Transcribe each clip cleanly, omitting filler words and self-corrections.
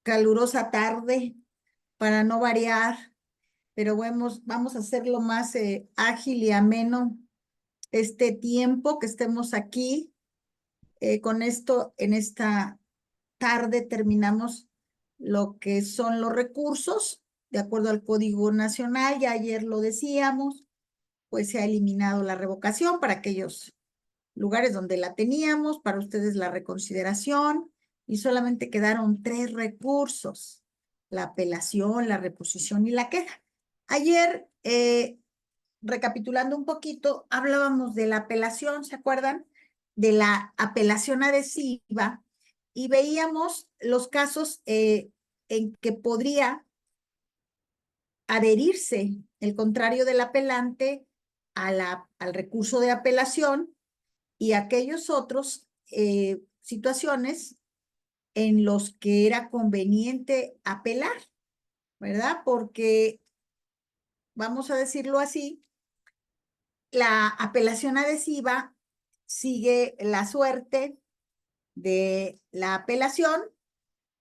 calurosa tarde para no variar, pero vamos a hacerlo más ágil y ameno este tiempo que estemos aquí. Con esto, en esta tarde terminamos lo que son los recursos, de acuerdo al Código Nacional. Ya ayer lo decíamos, pues se ha eliminado la revocación para aquellos lugares donde la teníamos, para ustedes la reconsideración, y solamente quedaron 3 recursos: la apelación, la reposición y la queja. Ayer, recapitulando un poquito, hablábamos de la apelación, ¿se acuerdan? De la apelación adhesiva, y veíamos los casos en que podría adherirse el contrario del apelante al recurso de apelación, y aquellos otros situaciones en los que era conveniente apelar, ¿verdad? Porque, vamos a decirlo así, la apelación adhesiva sigue la suerte de la apelación,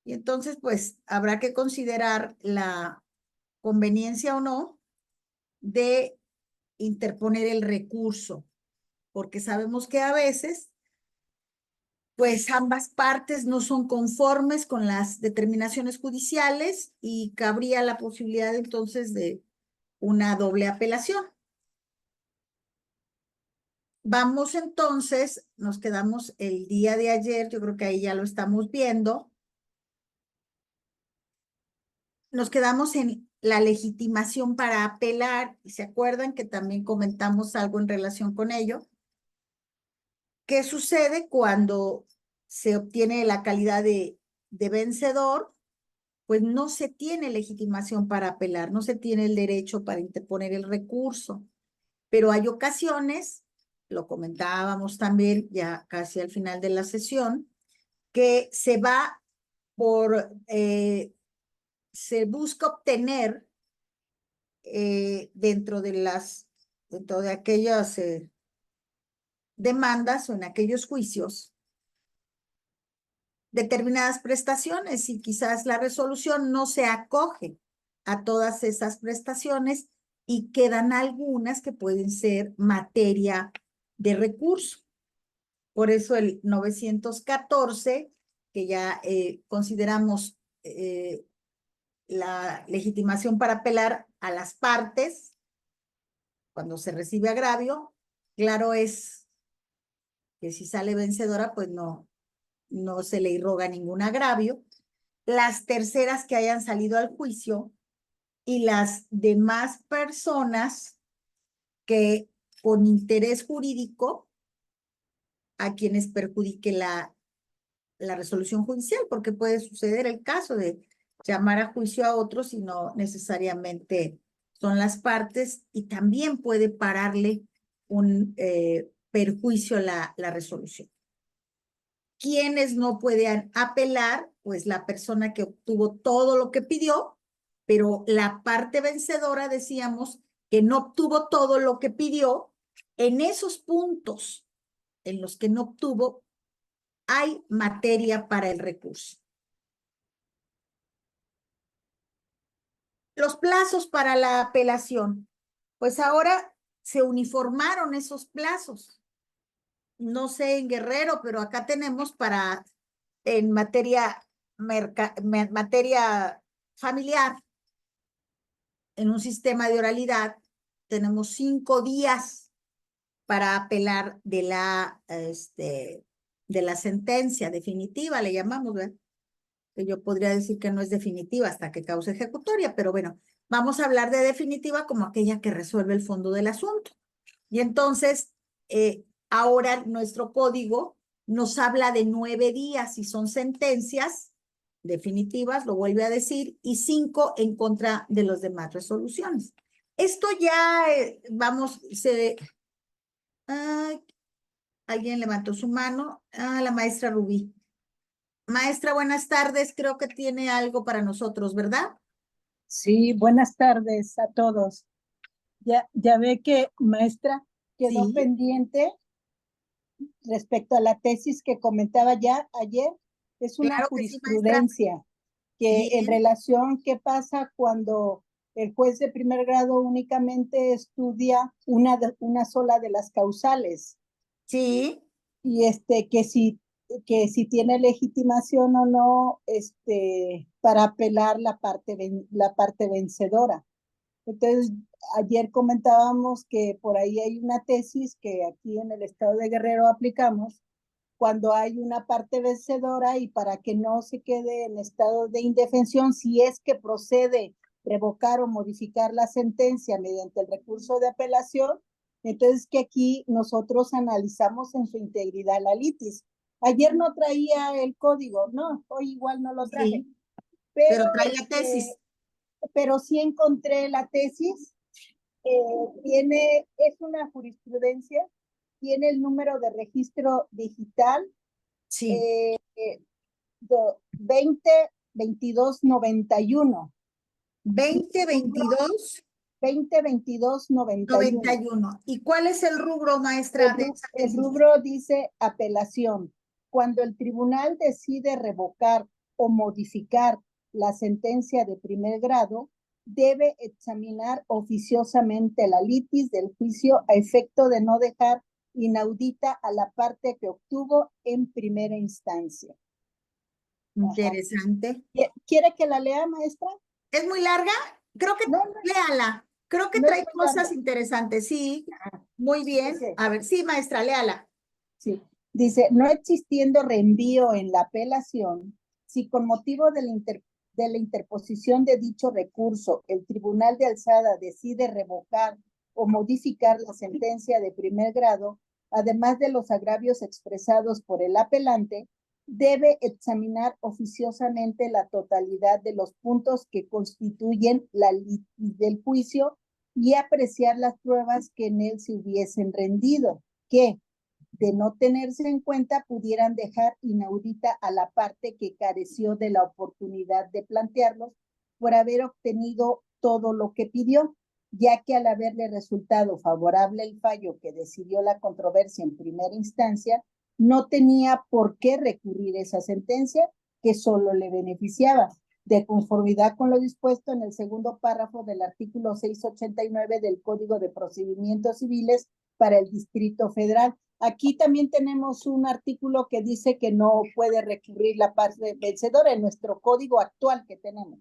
y entonces pues habrá que considerar la conveniencia o no de interponer el recurso, porque sabemos que a veces pues ambas partes no son conformes con las determinaciones judiciales y cabría la posibilidad entonces de una doble apelación. Vamos entonces, nos quedamos el día de ayer, yo creo que ahí ya lo estamos viendo. Nos quedamos en la legitimación para apelar, y se acuerdan que también comentamos algo en relación con ello. ¿Qué sucede cuando se obtiene la calidad de vencedor? Pues no se tiene legitimación para apelar, no se tiene el derecho para interponer el recurso, pero hay ocasiones, lo comentábamos también ya casi al final de la sesión, que se va por, se busca obtener dentro de aquellas demandas o en aquellos juicios determinadas prestaciones, y quizás la resolución no se acoge a todas esas prestaciones y quedan algunas que pueden ser materia de recurso. Por eso el 914, que ya consideramos la legitimación para apelar a las partes cuando se recibe agravio, claro es que si sale vencedora, pues no se le irroga ningún agravio. Las terceras que hayan salido al juicio y las demás personas que con interés jurídico a quienes perjudique la resolución judicial, porque puede suceder el caso de llamar a juicio a otros y no necesariamente son las partes, y también puede pararle un perjuicio a la resolución. ¿Quiénes no pueden apelar? Pues la persona que obtuvo todo lo que pidió, pero la parte vencedora, decíamos, que no obtuvo todo lo que pidió. En esos puntos en los que no obtuvo, hay materia para el recurso. Los plazos para la apelación, pues ahora se uniformaron esos plazos. No sé en Guerrero, pero acá tenemos para, en materia familiar, en un sistema de oralidad, tenemos 5 días para apelar de la sentencia definitiva, le llamamos, ¿verdad? Que yo podría decir que no es definitiva hasta que cause ejecutoria, pero bueno, vamos a hablar de definitiva como aquella que resuelve el fondo del asunto. Y entonces, ahora nuestro código nos habla de 9 días si son sentencias definitivas, lo vuelve a decir, y 5 en contra de las demás resoluciones. Esto ya, alguien levantó su mano. La maestra Rubí. Maestra, buenas tardes. Creo que tiene algo para nosotros, ¿verdad? Sí, buenas tardes a todos. Ya ve que, maestra, quedó Sí. pendiente respecto a la tesis que comentaba ya ayer. Es una Claro que sí, maestra. jurisprudencia. que en Bien, relación qué pasa cuando el juez de primer grado únicamente estudia una sola de las causales sí, y que si tiene legitimación o no para apelar la parte vencedora. Entonces, ayer comentábamos que por ahí hay una tesis que aquí en el estado de Guerrero aplicamos cuando hay una parte vencedora y para que no se quede en estado de indefensión, si es que procede revocar o modificar la sentencia mediante el recurso de apelación, entonces que aquí nosotros analizamos en su integridad la litis. Ayer no traía el código, no, hoy igual no lo traje, sí, pero, pero trae la tesis. pero sí encontré la tesis, es una jurisprudencia, tiene el número de registro digital Sí, eh, 20 22 91. 2022 20 22 91. 91. ¿Y cuál es el rubro, maestra, de esa El tesis? rubro dice apelación. Cuando el tribunal decide revocar o modificar la sentencia de primer grado, debe examinar oficiosamente la litis del juicio a efecto de no dejar inaudita a la parte que obtuvo en primera instancia. Ajá. Interesante. ¿Quiere que la lea, maestra? ¿Es muy larga? Creo que No, no, léala. Creo que no es trae muy cosas larga. interesantes. Sí, muy bien. Dice, A ver, sí, maestra, léala. sí, dice, no existiendo reenvío en la apelación, si con motivo de la interposición de dicho recurso el Tribunal de Alzada decide revocar o modificar la sentencia de primer grado, además de los agravios expresados por el apelante, debe examinar oficiosamente la totalidad de los puntos que constituyen la litis del juicio y apreciar las pruebas que en él se hubiesen rendido, que de no tenerse en cuenta pudieran dejar inaudita a la parte que careció de la oportunidad de plantearlos por haber obtenido todo lo que pidió, ya que al haberle resultado favorable el fallo que decidió la controversia en primera instancia, no tenía por qué recurrir esa sentencia que solo le beneficiaba, de conformidad con lo dispuesto en el segundo párrafo del artículo 689 del Código de Procedimientos Civiles para el Distrito Federal. Aquí también tenemos un artículo que dice que no puede recurrir la parte vencedora en nuestro código actual que tenemos.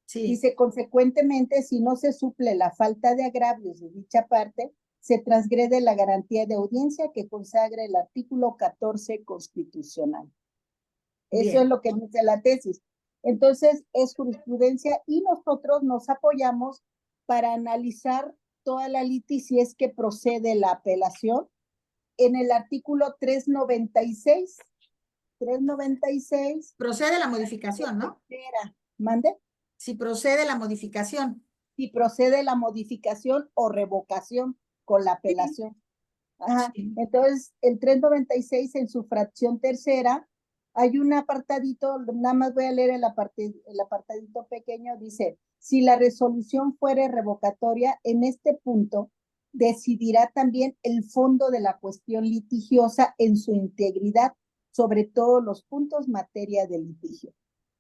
Sí, Dice, consecuentemente, si no se suple la falta de agravios de dicha parte, se transgrede la garantía de audiencia que consagra el artículo 14 constitucional. Eso es bien. lo que dice la tesis. Entonces, es jurisprudencia y nosotros nos apoyamos para analizar toda la litis si es que procede la apelación en el artículo 396. 396, Procede la modificación, ¿no? mande, Si procede la modificación. si procede la modificación o revocación con la Sí, apelación. Ajá. sí. Entonces, el 396 en su fracción tercera, hay un apartadito, nada más voy a leer el apartadito pequeño, dice, si la resolución fuere revocatoria, en este punto decidirá también el fondo de la cuestión litigiosa en su integridad, sobre todos los puntos materia de litigio.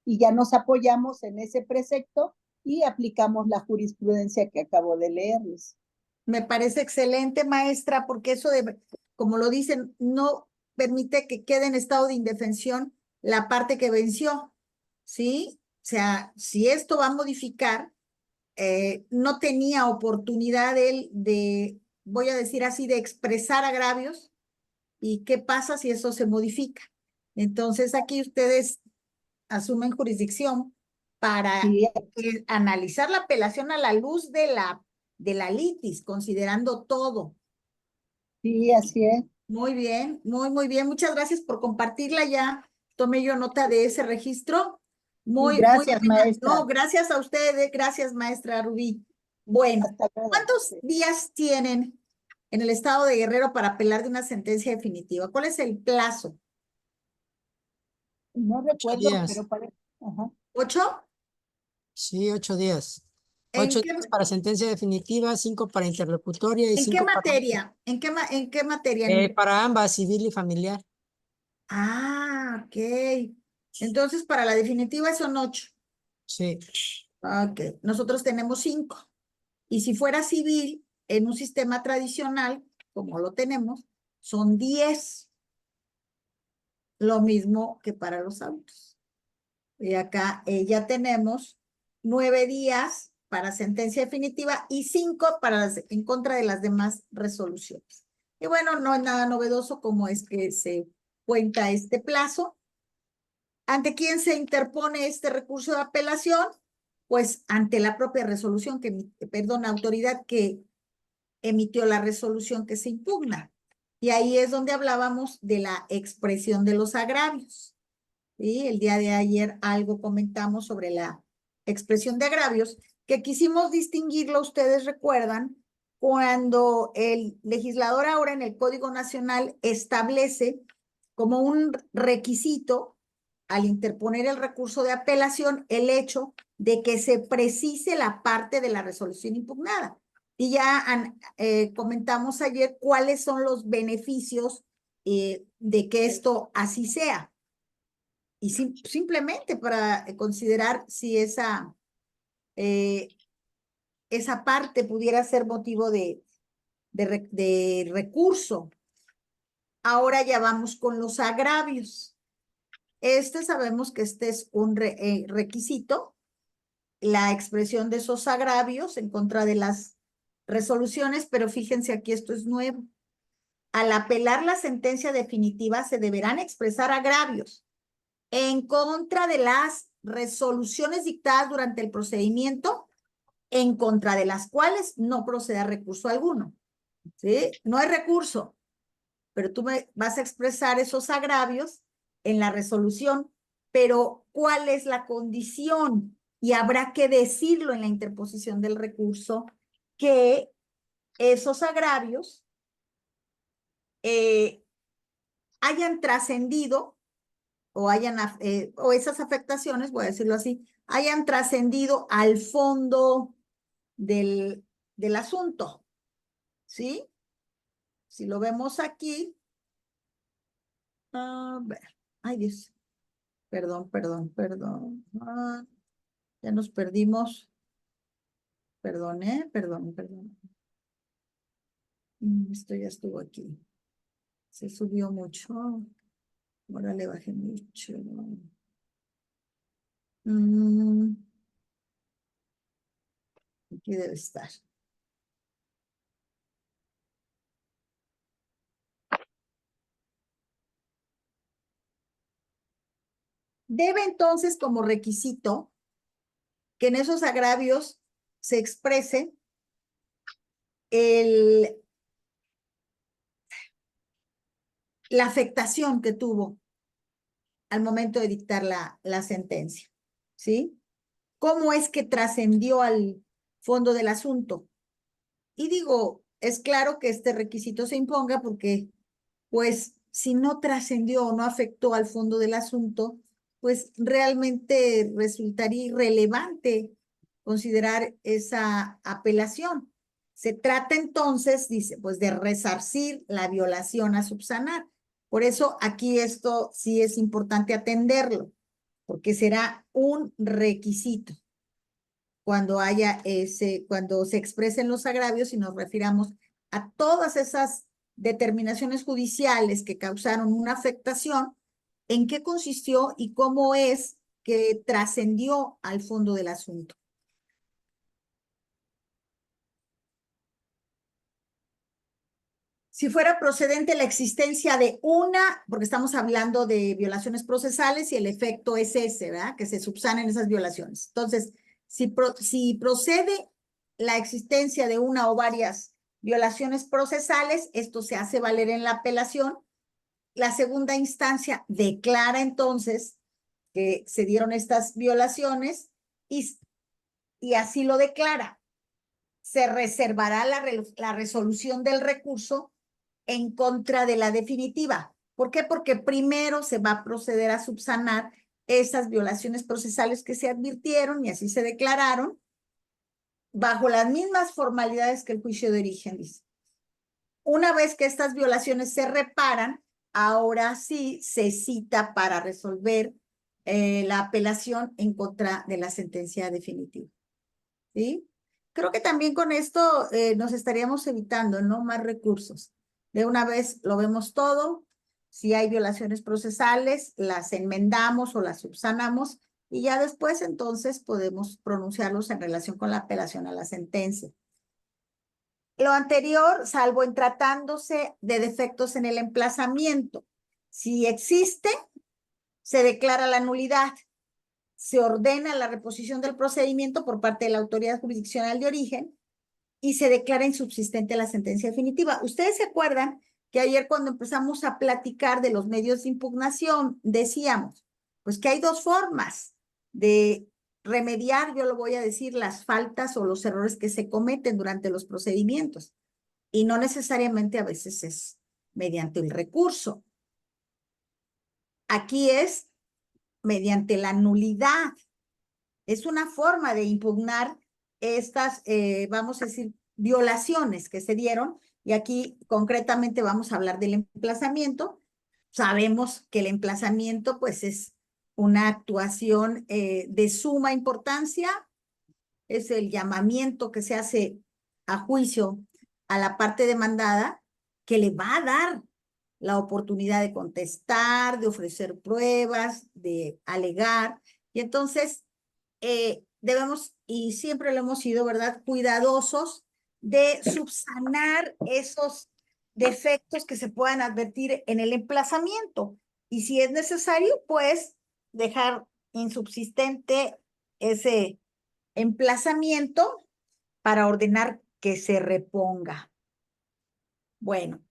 Y ya nos apoyamos en ese precepto y aplicamos la jurisprudencia que acabo de leerles. Me parece excelente, maestra, porque eso de, como lo dicen, no permite que quede en estado de indefensión la parte que venció, ¿sí? O sea, si esto va a modificar, no tenía oportunidad él de, voy a decir así, de expresar agravios. ¿Y qué pasa si eso se modifica? Entonces aquí ustedes asumen jurisdicción para Sí, analizar la apelación a la luz de la litis, considerando todo. sí, así es. Muy bien, muy bien. Muchas gracias por compartirla ya. Tomé yo nota de ese registro. Y Muy gracias, buena. No, maestra. gracias a ustedes. Gracias, maestra Rubí. Bueno, Hasta luego. ¿cuántos Sí. días tienen en el estado de Guerrero para apelar de una sentencia definitiva? ¿Cuál es el plazo? No 8 recuerdo, días, pero parece. Ajá. ¿8? sí, 8 días. ¿En 8 días para sentencia definitiva, 5 para interlocutoria y en qué 5 para, materia? ¿En qué materia? ¿En para ambas, civil y familiar. Ah, ok. Entonces, para la definitiva son 8. Sí. Ok, nosotros tenemos 5. Y si fuera civil, en un sistema tradicional, como lo tenemos, son 10. Lo mismo que para los autos. Y acá ya tenemos 9 días para sentencia definitiva y 5 para en contra de las demás resoluciones. Y bueno, no es nada novedoso como es que se cuenta este plazo. ¿Ante quién se interpone este recurso de apelación? Pues ante la propia resolución autoridad que emitió la resolución que se impugna. Y ahí es donde hablábamos de la expresión de los agravios. ¿Sí? El día de ayer algo comentamos sobre la expresión de agravios, que quisimos distinguirlo, ustedes recuerdan, cuando el legislador ahora en el Código Nacional establece como un requisito al interponer el recurso de apelación el hecho de que se precise la parte de la resolución impugnada. Y ya comentamos ayer cuáles son los beneficios de que esto así sea. Y simplemente para considerar si esa parte pudiera ser motivo de recurso. Ahora ya vamos con los agravios. Sabemos que este es un requisito, la expresión de esos agravios en contra de las resoluciones, pero fíjense aquí esto es nuevo. Al apelar la sentencia definitiva se deberán expresar agravios en contra de las resoluciones dictadas durante el procedimiento, en contra de las cuales no proceda recurso alguno. ¿Sí? No hay recurso, pero tú vas a expresar esos agravios en la resolución, pero ¿cuál es la condición? Y habrá que decirlo en la interposición del recurso, que esos agravios hayan trascendido o esas afectaciones, voy a decirlo así, hayan trascendido al fondo del asunto, ¿sí? Si lo vemos aquí, a ver, ay Dios, perdón, ya nos perdimos, perdón, perdón. Esto ya estuvo aquí, se subió mucho, ahora le bajé mucho. Aquí debe estar. Debe entonces como requisito que en esos agravios se exprese la afectación que tuvo al momento de dictar la sentencia, ¿sí? ¿Cómo es que trascendió al fondo del asunto? Y digo, es claro que este requisito se imponga porque, pues, si no trascendió o no afectó al fondo del asunto, pues realmente resultaría irrelevante considerar esa apelación. Se trata entonces, dice, pues de resarcir la violación a subsanar. Por eso aquí esto sí es importante atenderlo, porque será un requisito cuando cuando se expresen los agravios y nos refiramos a todas esas determinaciones judiciales que causaron una afectación, en qué consistió y cómo es que trascendió al fondo del asunto. Si fuera procedente la existencia de porque estamos hablando de violaciones procesales y el efecto es ese, ¿verdad? Que se subsanen esas violaciones. Entonces, si procede la existencia de una o varias violaciones procesales, esto se hace valer en la apelación. La segunda instancia declara entonces que se dieron estas violaciones y así lo declara. Se reservará la resolución del recurso en contra de la definitiva. ¿Por qué? Porque primero se va a proceder a subsanar esas violaciones procesales que se advirtieron y así se declararon bajo las mismas formalidades que el juicio de origen dice. Una vez que estas violaciones se reparan, ahora sí se cita para resolver la apelación en contra de la sentencia definitiva. ¿Sí? Creo que también con esto nos estaríamos evitando, ¿no? Más recursos. De una vez lo vemos todo. Si hay violaciones procesales, las enmendamos o las subsanamos y ya después entonces podemos pronunciarlos en relación con la apelación a la sentencia. Lo anterior, salvo en tratándose de defectos en el emplazamiento. Si existe, se declara la nulidad. Se ordena la reposición del procedimiento por parte de la autoridad jurisdiccional de origen y se declara insubsistente la sentencia definitiva. Ustedes se acuerdan que ayer cuando empezamos a platicar de los medios de impugnación, decíamos, pues que hay dos formas de remediar, yo lo voy a decir, las faltas o los errores que se cometen durante los procedimientos. Y no necesariamente a veces es mediante el recurso. Aquí es mediante la nulidad. Es una forma de impugnar estas, vamos a decir, violaciones que se dieron. Y aquí concretamente vamos a hablar del emplazamiento. Sabemos que el emplazamiento pues es una actuación de suma importancia. Es el llamamiento que se hace a juicio a la parte demandada que le va a dar la oportunidad de contestar, de ofrecer pruebas, de alegar. Y entonces debemos, y siempre lo hemos sido, ¿verdad?, cuidadosos de subsanar esos defectos que se puedan advertir en el emplazamiento. Y si es necesario, pues dejar insubsistente ese emplazamiento para ordenar que se reponga. Bueno,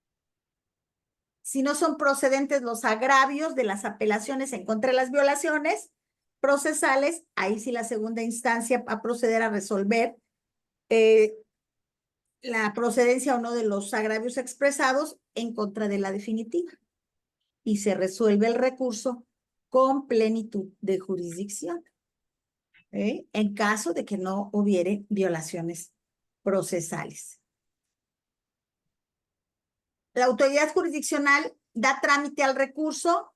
si no son procedentes los agravios de las apelaciones en contra de las violaciones procesales, ahí sí la segunda instancia va a proceder a resolver la procedencia o no de los agravios expresados en contra de la definitiva. Y se resuelve el recurso con plenitud de jurisdicción, en caso de que no hubiere violaciones procesales. La autoridad jurisdiccional da trámite al recurso.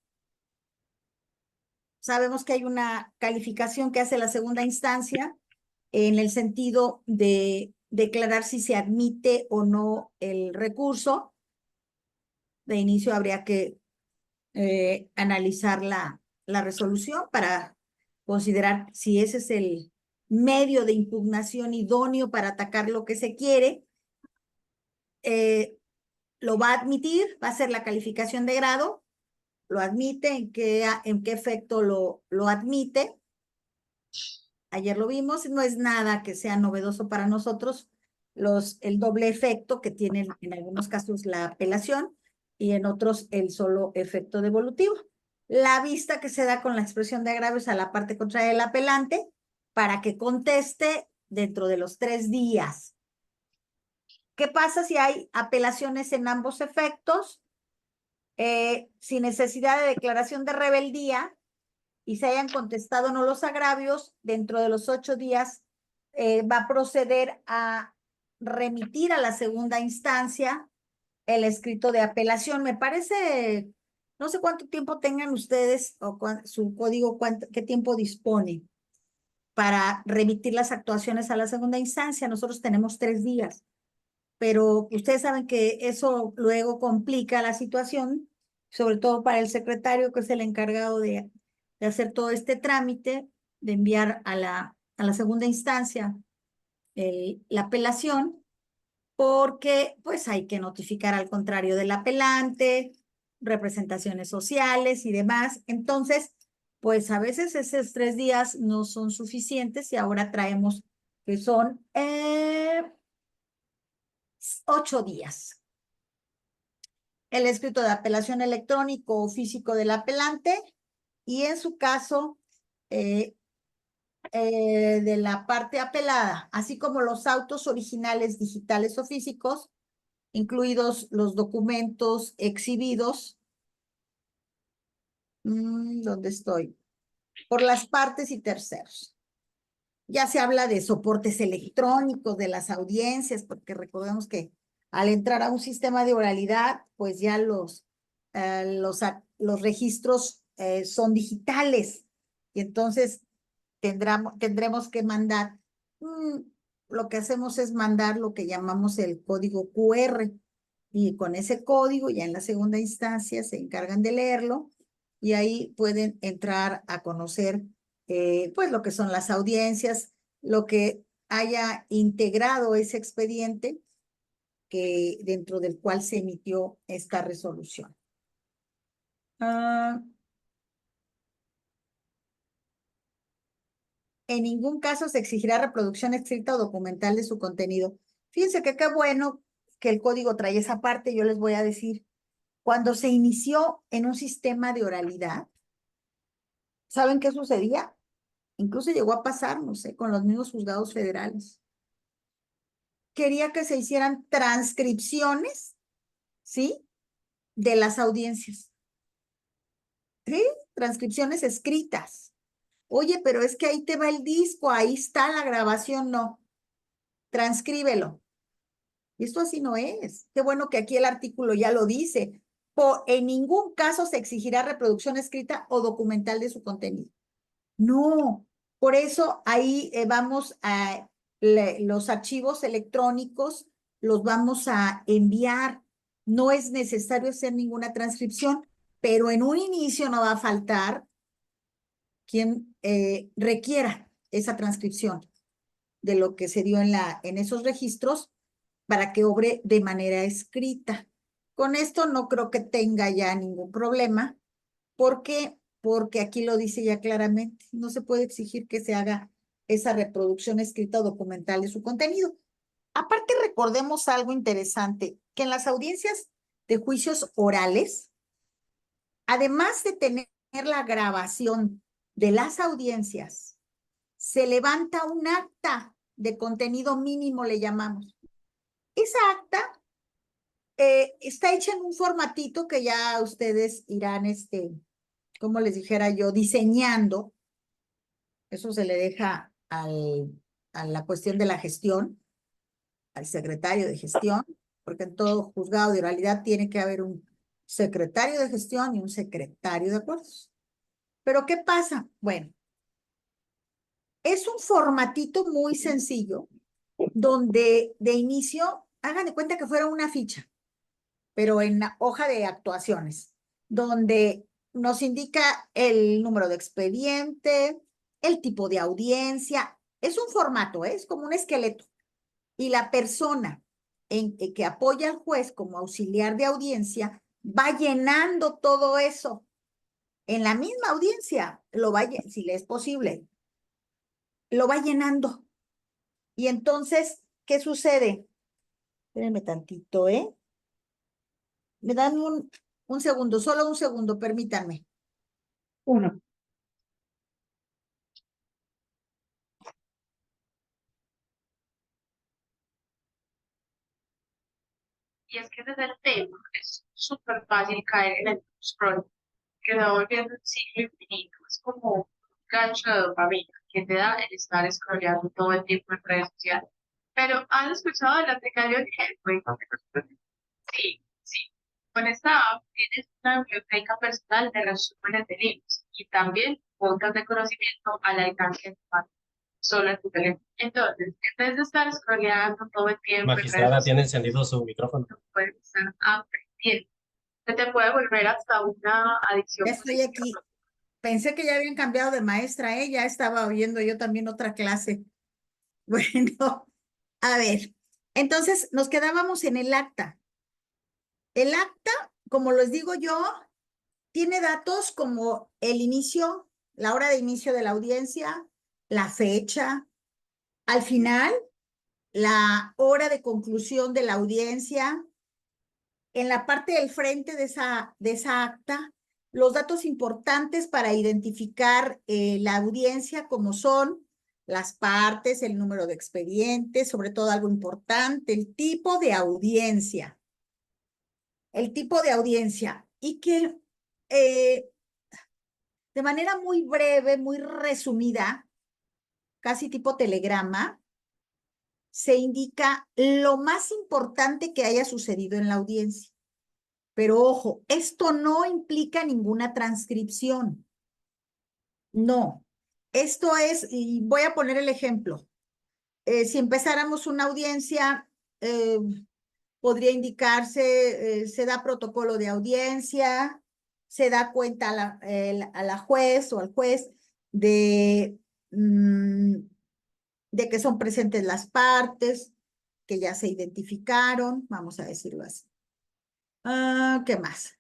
Sabemos que hay una calificación que hace la segunda instancia en el sentido de declarar si se admite o no el recurso. De inicio habría que analizar la resolución para considerar si ese es el medio de impugnación idóneo para atacar lo que se quiere. Lo va a admitir, va a ser la calificación de grado, lo admite, en qué efecto lo admite. Ayer lo vimos, no es nada que sea novedoso para nosotros, el doble efecto que tiene en algunos casos la apelación y en otros el solo efecto devolutivo. La vista que se da con la expresión de agravios a la parte contraria del apelante para que conteste dentro de los 3 días. ¿Qué pasa si hay apelaciones en ambos efectos? Sin necesidad de declaración de rebeldía y se hayan contestado no los agravios, dentro de los 8 días va a proceder a remitir a la segunda instancia el escrito de apelación. Me parece, no sé cuánto tiempo tengan ustedes o su código, qué tiempo dispone para remitir las actuaciones a la segunda instancia. Nosotros tenemos 3 días, pero ustedes saben que eso luego complica la situación, sobre todo para el secretario, que es el encargado de hacer todo este trámite, de enviar a la segunda instancia la apelación, porque pues hay que notificar al contrario del apelante, representaciones sociales y demás. Entonces, pues a veces esos 3 días no son suficientes y ahora traemos que son 8 días. El escrito de apelación electrónico o físico del apelante y en su caso de la parte apelada, así como los autos originales digitales o físicos, incluidos los documentos exhibidos. ¿Dónde estoy? Por las partes y terceros. Ya se habla de soportes electrónicos de las audiencias, porque recordemos que al entrar a un sistema de oralidad, pues ya los registros son digitales. Y entonces tendremos que mandar, lo que hacemos es mandar lo que llamamos el código QR. Y con ese código, ya en la segunda instancia, se encargan de leerlo y ahí pueden entrar a conocer pues lo que son las audiencias, lo que haya integrado ese expediente que dentro del cual se emitió esta resolución. En ningún caso se exigirá reproducción escrita o documental de su contenido. Fíjense que qué bueno que el código trae esa parte. Yo les voy a decir, cuando se inició en un sistema de oralidad, ¿saben qué sucedía? Incluso llegó a pasar, no sé, con los mismos juzgados federales. Quería que se hicieran transcripciones, ¿sí? De las audiencias. ¿Sí? Transcripciones escritas. Oye, pero es que ahí te va el disco, ahí está la grabación, no. Transcríbelo. Y esto así no es. Qué bueno que aquí el artículo ya lo dice. En ningún caso se exigirá reproducción escrita o documental de su contenido. No, por eso ahí vamos a los archivos electrónicos, los vamos a enviar. No es necesario hacer ninguna transcripción, pero en un inicio no va a faltar quien requiera esa transcripción de lo que se dio en esos registros para que obre de manera escrita. Con esto no creo que tenga ya ningún problema. ¿Por qué? Porque aquí lo dice ya claramente. No se puede exigir que se haga esa reproducción escrita o documental de su contenido. Aparte, recordemos algo interesante, que en las audiencias de juicios orales, además de tener la grabación de las audiencias, se levanta un acta de contenido mínimo, le llamamos. Esa acta está hecha en un formatito que ya ustedes irán, como les dijera yo, diseñando. Eso se le deja a la cuestión de la gestión, al secretario de gestión, porque en todo juzgado de oralidad tiene que haber un secretario de gestión y un secretario de acuerdos. Pero ¿qué pasa? Bueno, es un formatito muy sencillo, donde de inicio, hagan de cuenta que fuera una ficha, pero en la hoja de actuaciones, donde nos indica el número de expediente, el tipo de audiencia. Es un formato, es como un esqueleto. Y la persona que apoya al juez como auxiliar de audiencia va llenando todo eso. En la misma audiencia, si le es posible, lo va llenando. Y entonces, ¿qué sucede? Espérenme tantito, ¿eh? Me dan un segundo, solo un segundo, permítanme. Uno. Y es que desde el tema es súper fácil caer en el scroll, que se va volviendo un ciclo infinito. Es como un gancho de dopamina que te da el estar scrolleando todo el tiempo en redes sociales. Pero ¿has escuchado de la aplicación Helpway? Sí, sí. Con esta app tienes una biblioteca personal de resúmenes de libros y también podcast de conocimiento al alcance de tu mano, solo en tu teléfono. Entonces, en vez de estar scrolleando todo el tiempo, Magistrada, tiene encendido su micrófono. puedes estar aprendiendo. Se te puede volver hasta una adicción. Ya estoy aquí. Pensé que ya habían cambiado de maestra, ¿eh? Ya estaba oyendo yo también otra clase. Bueno, a ver. Entonces, nos quedábamos en el acta. El acta, como les digo yo, tiene datos como el inicio, la hora de inicio de la audiencia, la fecha, al final, la hora de conclusión de la audiencia. En la parte del frente de esa acta, los datos importantes para identificar la audiencia, como son las partes, el número de expedientes, sobre todo algo importante, el tipo de audiencia. El tipo de audiencia. Y que de manera muy breve, muy resumida, casi tipo telegrama, se indica lo más importante que haya sucedido en la audiencia. Pero ojo, esto no implica ninguna transcripción. No. Esto es, y voy a poner el ejemplo. Si empezáramos una audiencia, podría indicarse, se da protocolo de audiencia, se da cuenta a la juez o al juez de, de que son presentes las partes, que ya se identificaron, vamos a decirlo así. ¿Qué más?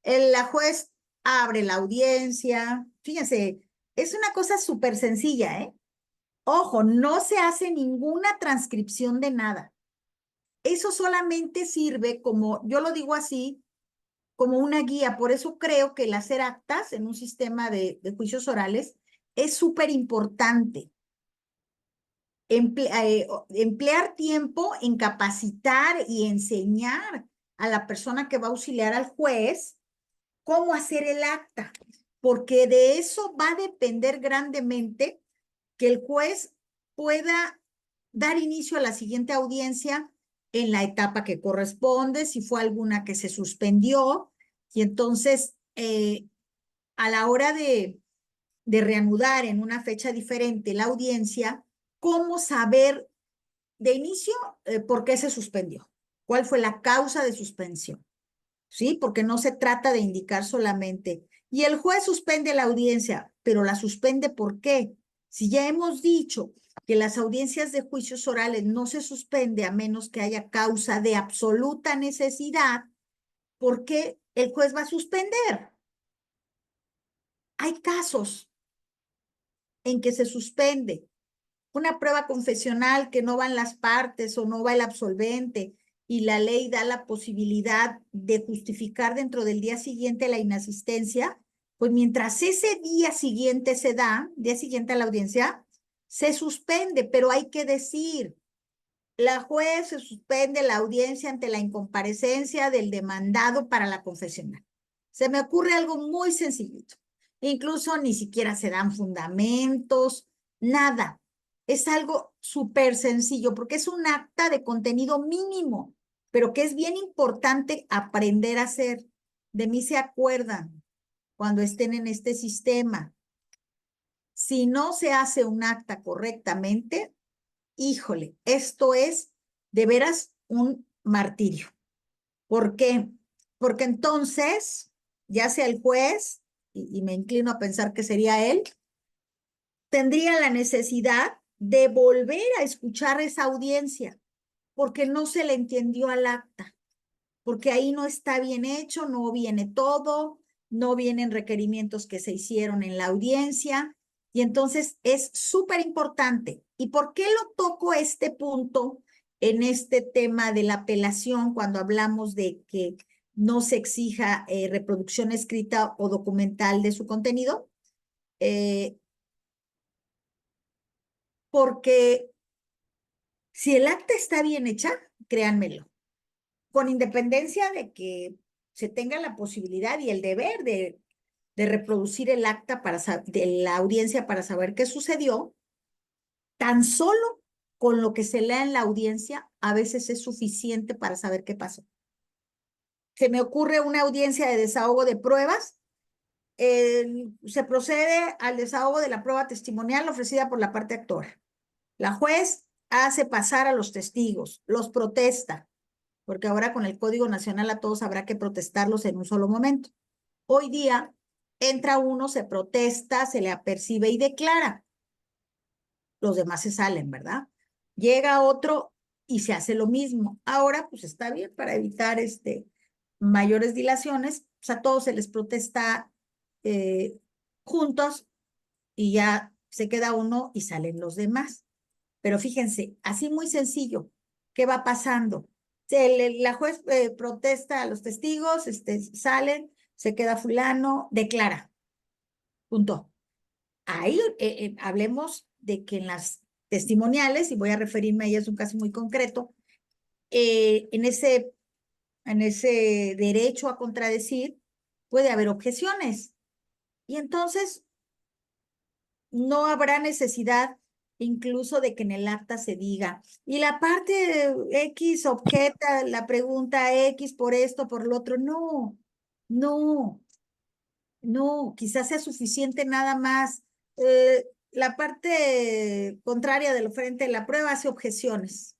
La juez abre la audiencia. Fíjense, es una cosa súper sencilla, ¿eh? Ojo, no se hace ninguna transcripción de nada. Eso solamente sirve como, yo lo digo así, como una guía. Por eso creo que el hacer actas en un sistema de juicios orales es súper importante. Emplear tiempo en capacitar y enseñar a la persona que va a auxiliar al juez cómo hacer el acta, porque de eso va a depender grandemente que el juez pueda dar inicio a la siguiente audiencia en la etapa que corresponde, si fue alguna que se suspendió, y entonces a la hora de reanudar en una fecha diferente la audiencia, cómo saber de inicio por qué se suspendió, cuál fue la causa de suspensión. ¿Sí? Porque no se trata de indicar solamente. Y el juez suspende la audiencia, pero la suspende ¿por qué? Si ya hemos dicho que las audiencias de juicios orales no se suspende a menos que haya causa de absoluta necesidad, ¿por qué el juez va a suspender? Hay casos en que se suspende una prueba confesional que no van las partes o no va el absolvente y la ley da la posibilidad de justificar dentro del día siguiente la inasistencia, pues mientras ese día siguiente se da, día siguiente a la audiencia, se suspende, pero hay que decir, la juez se suspende la audiencia ante la incomparecencia del demandado para la confesional. Se me ocurre algo muy sencillito. Incluso ni siquiera se dan fundamentos, nada. Es algo súper sencillo porque es un acta de contenido mínimo, pero que es bien importante aprender a hacer. De mí se acuerdan cuando estén en este sistema. Si no se hace un acta correctamente, híjole, esto es de veras un martirio. ¿Por qué? Porque entonces, ya sea el juez, y me inclino a pensar que sería él, tendría la necesidad de volver a escuchar esa audiencia, porque no se le entendió al acta, porque ahí no está bien hecho, no viene todo, no vienen requerimientos que se hicieron en la audiencia, y entonces es súper importante. ¿Y por qué lo toco este punto en este tema de la apelación cuando hablamos de que no se exija reproducción escrita o documental de su contenido? Porque si el acta está bien hecha, créanmelo, con independencia de que se tenga la posibilidad y el deber de reproducir el acta de la audiencia para saber qué sucedió, tan solo con lo que se lea en la audiencia a veces es suficiente para saber qué pasó. Se me ocurre una audiencia de desahogo de pruebas, se procede al desahogo de la prueba testimonial ofrecida por la parte actora. La juez hace pasar a los testigos, los protesta, porque ahora con el Código Nacional a todos habrá que protestarlos en un solo momento. Hoy día entra uno, se protesta, se le apercibe y declara. Los demás se salen, ¿verdad? Llega otro y se hace lo mismo. Ahora, pues está bien para evitar mayores dilaciones, pues a todos se les protesta juntos y ya se queda uno y salen los demás. Pero fíjense, así muy sencillo, ¿qué va pasando? La juez protesta a los testigos, salen, se queda fulano, declara, punto. Ahí hablemos de que en las testimoniales, y voy a referirme a ellas, es un caso muy concreto, en ese derecho a contradecir puede haber objeciones. Y entonces no habrá necesidad incluso de que en el acta se diga, y la parte X objeta la pregunta X por esto, por lo otro. No, no. No, quizás sea suficiente nada más. La parte contraria del frente de la prueba hace objeciones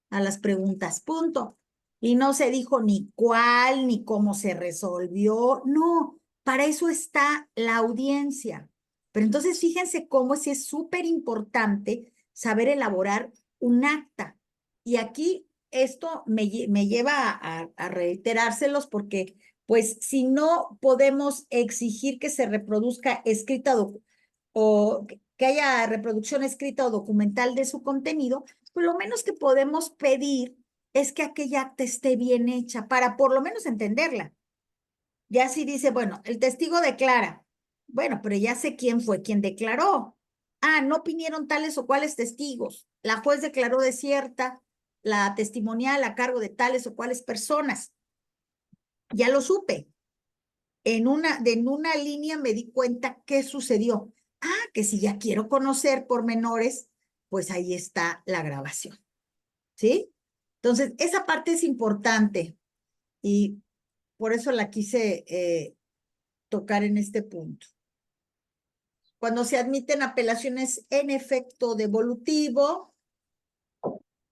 a las preguntas, punto. Y no se dijo ni cuál, ni cómo se resolvió. No, para eso está la audiencia. Pero entonces fíjense cómo sí es súper importante saber elaborar un acta. Y aquí esto me lleva a reiterárselos porque, pues, si no podemos exigir que se reproduzca escrita o que haya reproducción escrita o documental de su contenido, pues lo menos que podemos pedir es que aquella acta esté bien hecha para por lo menos entenderla. Ya si dice, bueno, el testigo declara, bueno, pero ya sé quién fue quien declaró. Ah, no vinieron tales o cuales testigos. La juez declaró desierta la testimonial a cargo de tales o cuales personas. Ya lo supe. En una línea me di cuenta qué sucedió. Ah, que si ya quiero conocer pormenores, pues ahí está la grabación. ¿Sí? Entonces, esa parte es importante y por eso la quise tocar en este punto. Cuando se admiten apelaciones en efecto devolutivo,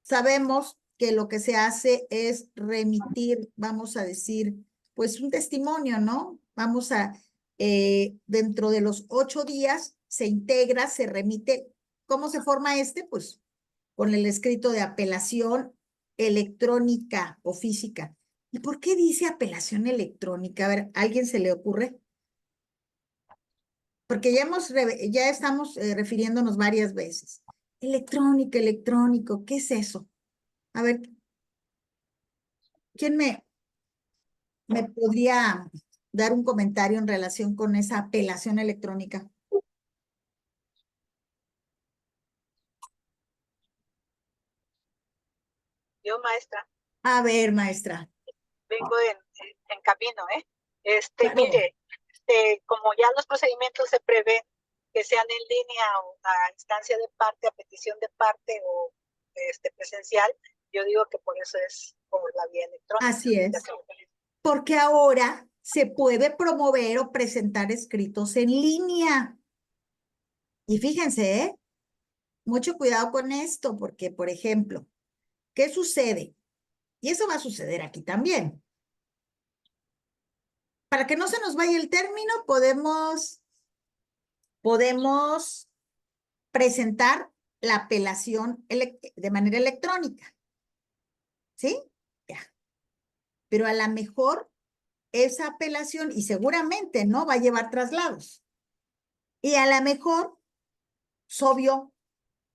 sabemos que lo que se hace es remitir, vamos a decir, pues un testimonio, ¿no? Vamos a, dentro de los 8 días, se integra, se remite. ¿Cómo se forma este? Pues con el escrito de apelación electrónica o física. ¿Y por qué dice apelación electrónica? A ver, ¿a alguien se le ocurre? Porque ya estamos refiriéndonos varias veces. Electrónica, electrónico, ¿qué es eso? A ver, ¿quién me podría dar un comentario en relación con esa apelación electrónica? Yo, maestra, A ver, maestra. vengo en camino, ¿eh? Claro. Mire, como ya los procedimientos se prevén que sean en línea o a instancia de parte, a petición de parte o presencial, yo digo que por eso es por la vía electrónica. Así es. Porque ahora se puede promover o presentar escritos en línea. Y fíjense, mucho cuidado con esto, porque, por ejemplo, ¿qué sucede? Y eso va a suceder aquí también. Para que no se nos vaya el término, podemos presentar la apelación de manera electrónica. ¿Sí? Ya. Pero a lo mejor esa apelación, y seguramente no va a llevar traslados. Y a lo mejor, es obvio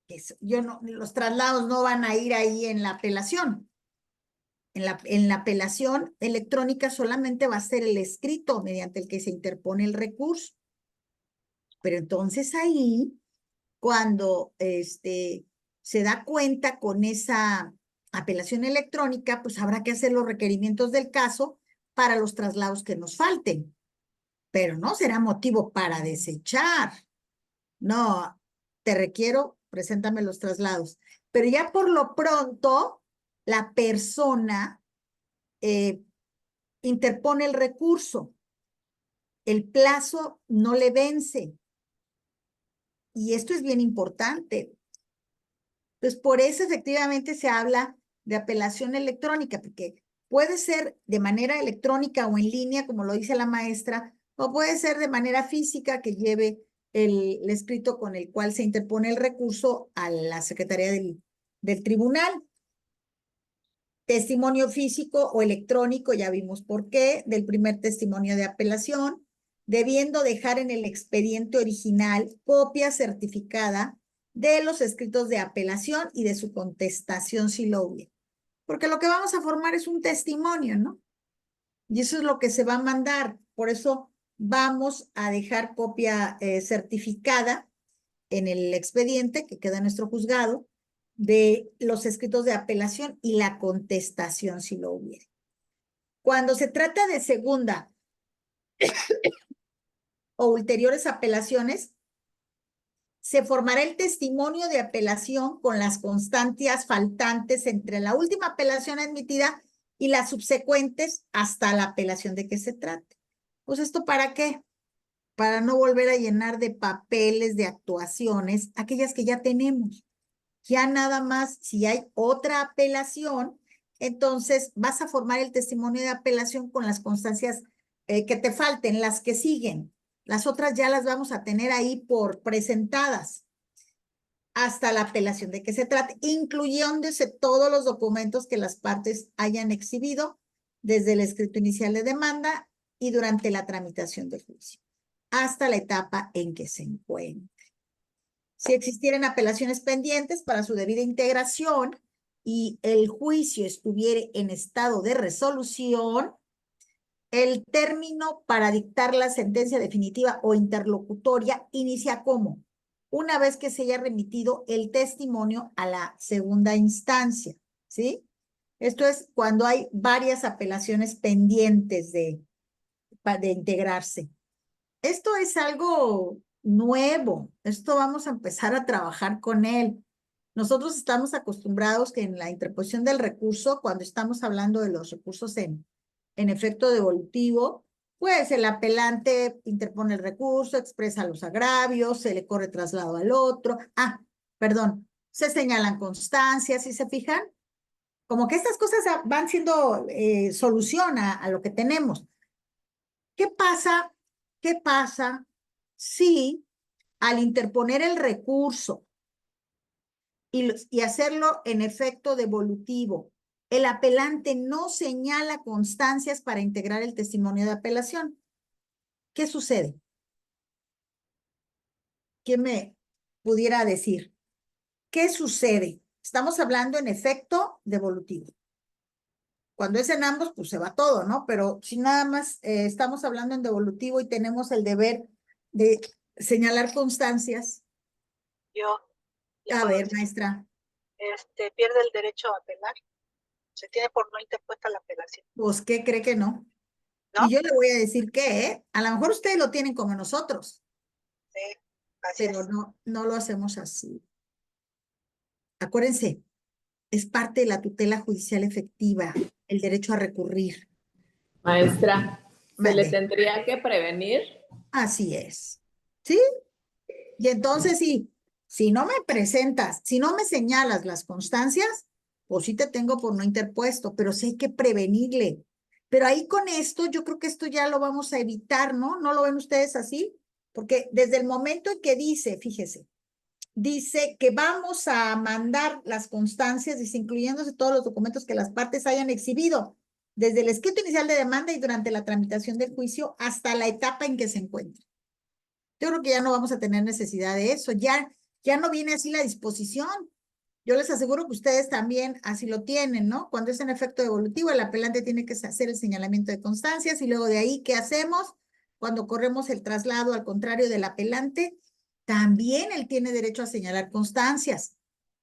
que los traslados no van a ir ahí en la apelación. En la apelación electrónica solamente va a ser el escrito mediante el que se interpone el recurso. Pero entonces ahí, cuando se da cuenta con esa apelación electrónica, pues habrá que hacer los requerimientos del caso para los traslados que nos falten. Pero no será motivo para desechar. No, te requiero, preséntame los traslados. Pero ya por lo pronto, la persona interpone el recurso. El plazo no le vence. Y esto es bien importante. Entonces, por eso efectivamente se habla de apelación electrónica, porque puede ser de manera electrónica o en línea, como lo dice la maestra, o puede ser de manera física que lleve el escrito con el cual se interpone el recurso a la Secretaría del Tribunal. Testimonio físico o electrónico, ya vimos por qué, del primer testimonio de apelación, debiendo dejar en el expediente original copia certificada de los escritos de apelación y de su contestación si lo hubiera. Porque lo que vamos a formar es un testimonio, ¿no? Y eso es lo que se va a mandar. Por eso vamos a dejar copia certificada en el expediente que queda en nuestro juzgado de los escritos de apelación y la contestación si lo hubiera. Cuando se trata de segunda o ulteriores apelaciones, se formará el testimonio de apelación con las constancias faltantes entre la última apelación admitida y las subsecuentes hasta la apelación de que se trate. Pues, ¿esto para qué? para no volver a llenar de papeles, de actuaciones, aquellas que ya tenemos. Ya nada más, si hay otra apelación, entonces vas a formar el testimonio de apelación con las constancias que te falten, las que siguen. Las otras ya las vamos a tener ahí por presentadas hasta la apelación. ¿De qué se trata? Incluyéndose todos los documentos que las partes hayan exhibido desde el escrito inicial de demanda y durante la tramitación del juicio, hasta la etapa en que se encuentre. Si existieran apelaciones pendientes para su debida integración y el juicio estuviera en estado de resolución, el término para dictar la sentencia definitiva o interlocutoria inicia como una vez que se haya remitido el testimonio a la segunda instancia, ¿sí? Esto es cuando hay varias apelaciones pendientes de integrarse. Esto es algo nuevo, esto vamos a empezar a trabajar con él. Nosotros estamos acostumbrados que en la interposición del recurso, cuando estamos hablando de los recursos en efecto devolutivo, pues el apelante interpone el recurso, expresa los agravios, se le corre traslado al otro. Perdón, se señalan constancias, ¿sí se fijan? Como que estas cosas van siendo solución a lo que tenemos. ¿Qué pasa? ¿Qué pasa si al interponer el recurso y hacerlo en efecto devolutivo, el apelante no señala constancias para integrar el testimonio de apelación? ¿Qué sucede? ¿Quién me pudiera decir? ¿Qué sucede? Estamos hablando en efecto devolutivo. Cuando es en ambos, pues se va todo, ¿no? Pero si nada más estamos hablando en devolutivo y tenemos el deber de señalar constancias. Yo A puedo ver, decir, maestra. pierde el derecho a apelar. Se tiene por no interpuesta la apelación, Pues, ¿qué cree que no? ¿no? Y yo le voy a decir que, a lo mejor ustedes lo tienen como nosotros, Sí, así pero es. no lo hacemos así. Acuérdense, es parte de la tutela judicial efectiva, el derecho a recurrir. Maestra, ¿se le Mande. tendría que prevenir? Así es. ¿Sí? Y entonces, si no me presentas, si no me señalas las constancias, pues sí te tengo por no interpuesto, pero sí hay que prevenirle. Pero ahí con esto, yo creo que esto ya lo vamos a evitar, ¿no? ¿No lo ven ustedes así? Porque desde el momento en que dice, fíjese, dice que vamos a mandar las constancias, dice, incluyéndose todos los documentos que las partes hayan exhibido, desde el escrito inicial de demanda y durante la tramitación del juicio hasta la etapa en que se encuentre. Yo creo que ya no vamos a tener necesidad de eso, ya no viene así la disposición. Yo les aseguro que ustedes también así lo tienen, ¿no? Cuando es en efecto devolutivo, el apelante tiene que hacer el señalamiento de constancias y luego de ahí, ¿qué hacemos? Cuando corremos el traslado al contrario del apelante, también él tiene derecho a señalar constancias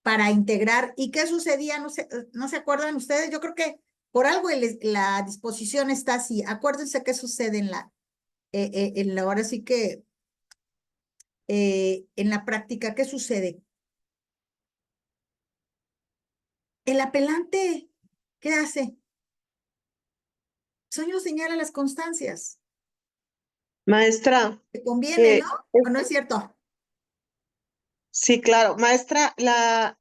para integrar. ¿Y qué sucedía? ¿No se acuerdan ustedes? Yo creo que por algo la disposición está así. Acuérdense qué sucede ahora sí que en la práctica, ¿qué sucede? El apelante, ¿qué hace? Solo señala las constancias. Maestra, ¿Te conviene, no? ¿O no es cierto? sí, claro. Maestra, la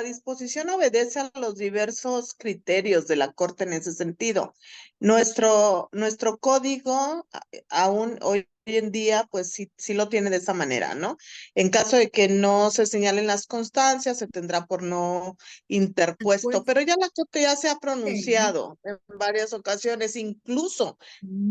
disposición obedece a los diversos criterios de la Corte en ese sentido. Nuestro código, aún hoy en día, pues sí lo tiene de esa manera, ¿no? En caso de que no se señalen las constancias, se tendrá por no interpuesto, Pues, pero ya la Corte ya se ha sí. pronunciado en varias ocasiones, incluso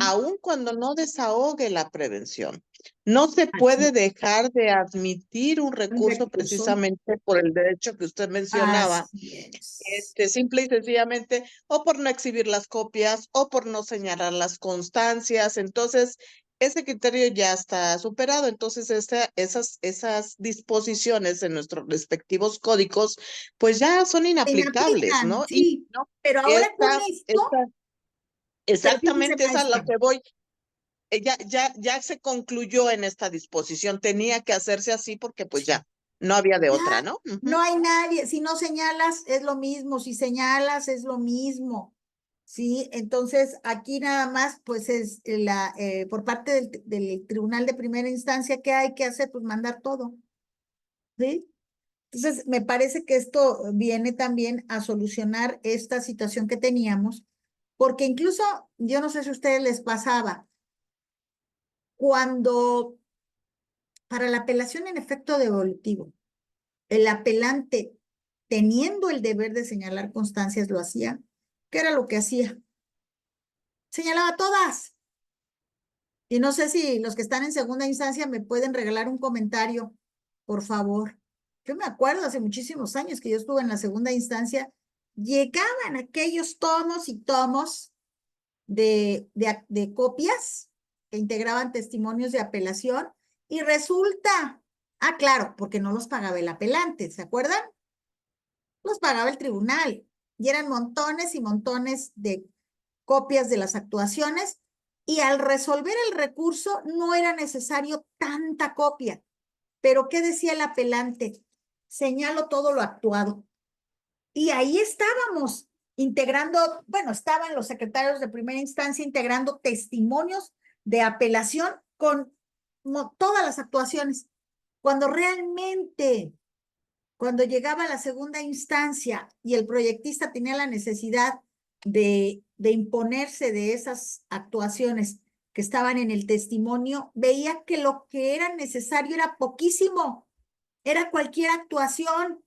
aun cuando no desahogue la prevención. No se puede dejar de admitir un recurso precisamente por el derecho que usted mencionaba, Así es. simple y sencillamente, o por no exhibir las copias, o por no señalar las constancias. Entonces, ese criterio ya está superado. Entonces, esas disposiciones en nuestros respectivos códigos, pues ya son Se inaplicables, inaplican, ¿no? Y sí. no, Pero ahora con esto, pero fíjense, exactamente esa es a maestra, lo que voy. Ya se concluyó en esta disposición, tenía que hacerse así porque pues ya no había de otra, ¿no? no hay nadie, si no señalas es lo mismo, si señalas es lo mismo. Sí, entonces aquí nada más, pues es por parte del Tribunal de Primera Instancia, ¿qué hay que hacer? Pues mandar todo, ¿sí? Entonces, me parece que esto viene también a solucionar esta situación que teníamos, porque incluso, yo no sé si a ustedes les pasaba, cuando para la apelación en efecto devolutivo, el apelante, teniendo el deber de señalar constancias, lo hacía, ¿qué era lo que hacía? Señalaba todas. Y no sé si los que están en segunda instancia me pueden regalar un comentario, por favor. Yo me acuerdo hace muchísimos años que yo estuve en la segunda instancia, llegaban aquellos tomos y tomos de copias que integraban testimonios de apelación y resulta, claro, porque no los pagaba el apelante, ¿se acuerdan? Los pagaba el tribunal y eran montones y montones de copias de las actuaciones y al resolver el recurso no era necesario tanta copia. Pero ¿qué decía el apelante? Señalo todo lo actuado. Y ahí estábamos integrando, bueno, estaban los secretarios de primera instancia integrando testimonios de apelación con todas las actuaciones. Cuando realmente, cuando llegaba a la segunda instancia y el proyectista tenía la necesidad de imponerse de esas actuaciones que estaban en el testimonio, veía que lo que era necesario era poquísimo, era cualquier actuación,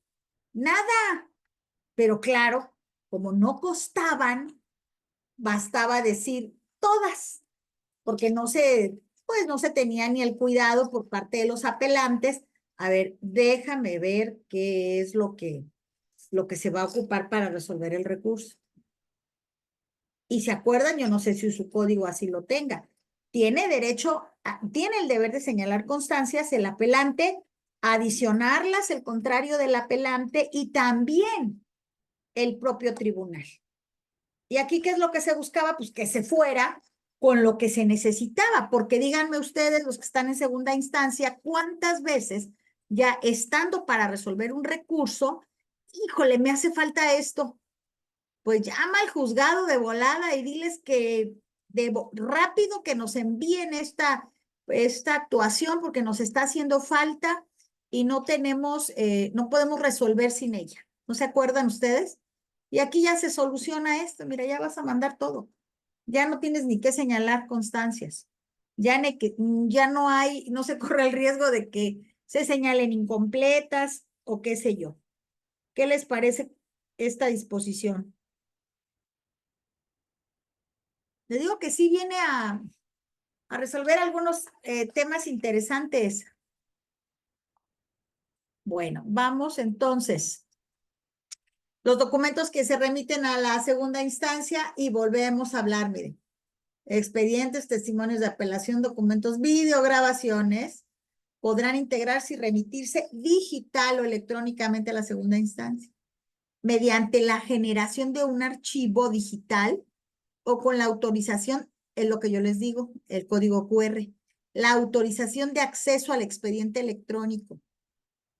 nada. Pero claro, como no costaban, bastaba decir todas, porque pues no se tenía ni el cuidado por parte de los apelantes. A ver, déjame ver qué es lo que se va a ocupar para resolver el recurso. Y se acuerdan, yo no sé si su código así lo tenga. Tiene el deber de señalar constancias el apelante, adicionarlas el contrario del apelante y también el propio tribunal. ¿Y aquí qué es lo que se buscaba? Pues que se fuera con lo que se necesitaba, porque díganme ustedes, los que están en segunda instancia, ¿cuántas veces ya estando para resolver un recurso, híjole, me hace falta esto? Pues llama al juzgado de volada y diles que rápido que nos envíen esta actuación porque nos está haciendo falta y no podemos resolver sin ella. ¿No se acuerdan ustedes? Y aquí ya se soluciona esto. Mira, ya vas a mandar todo. Ya no tienes ni que señalar constancias. Ya no se corre el riesgo de que se señalen incompletas o qué sé yo. ¿Qué les parece esta disposición? Le digo que sí viene a resolver algunos temas interesantes. Bueno, vamos entonces. Los documentos que se remiten a la segunda instancia y volvemos a hablar, miren. Expedientes, testimonios de apelación, documentos, videograbaciones podrán integrarse y remitirse digital o electrónicamente a la segunda instancia mediante la generación de un archivo digital o con la autorización, es lo que yo les digo, el código QR, la autorización de acceso al expediente electrónico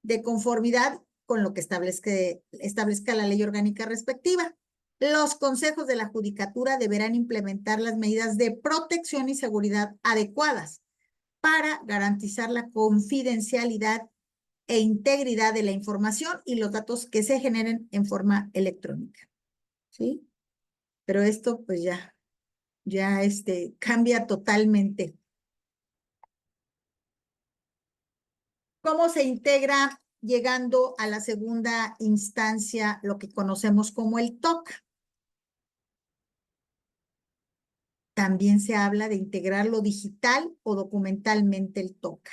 de conformidad con lo que establezca la ley orgánica respectiva. Los consejos de la judicatura deberán implementar las medidas de protección y seguridad adecuadas para garantizar la confidencialidad e integridad de la información y los datos que se generen en forma electrónica. ¿Sí? Pero esto pues ya cambia totalmente. ¿Cómo se integra llegando a la segunda instancia lo que conocemos como el TOC? También se habla de integrarlo digital o documentalmente el TOC,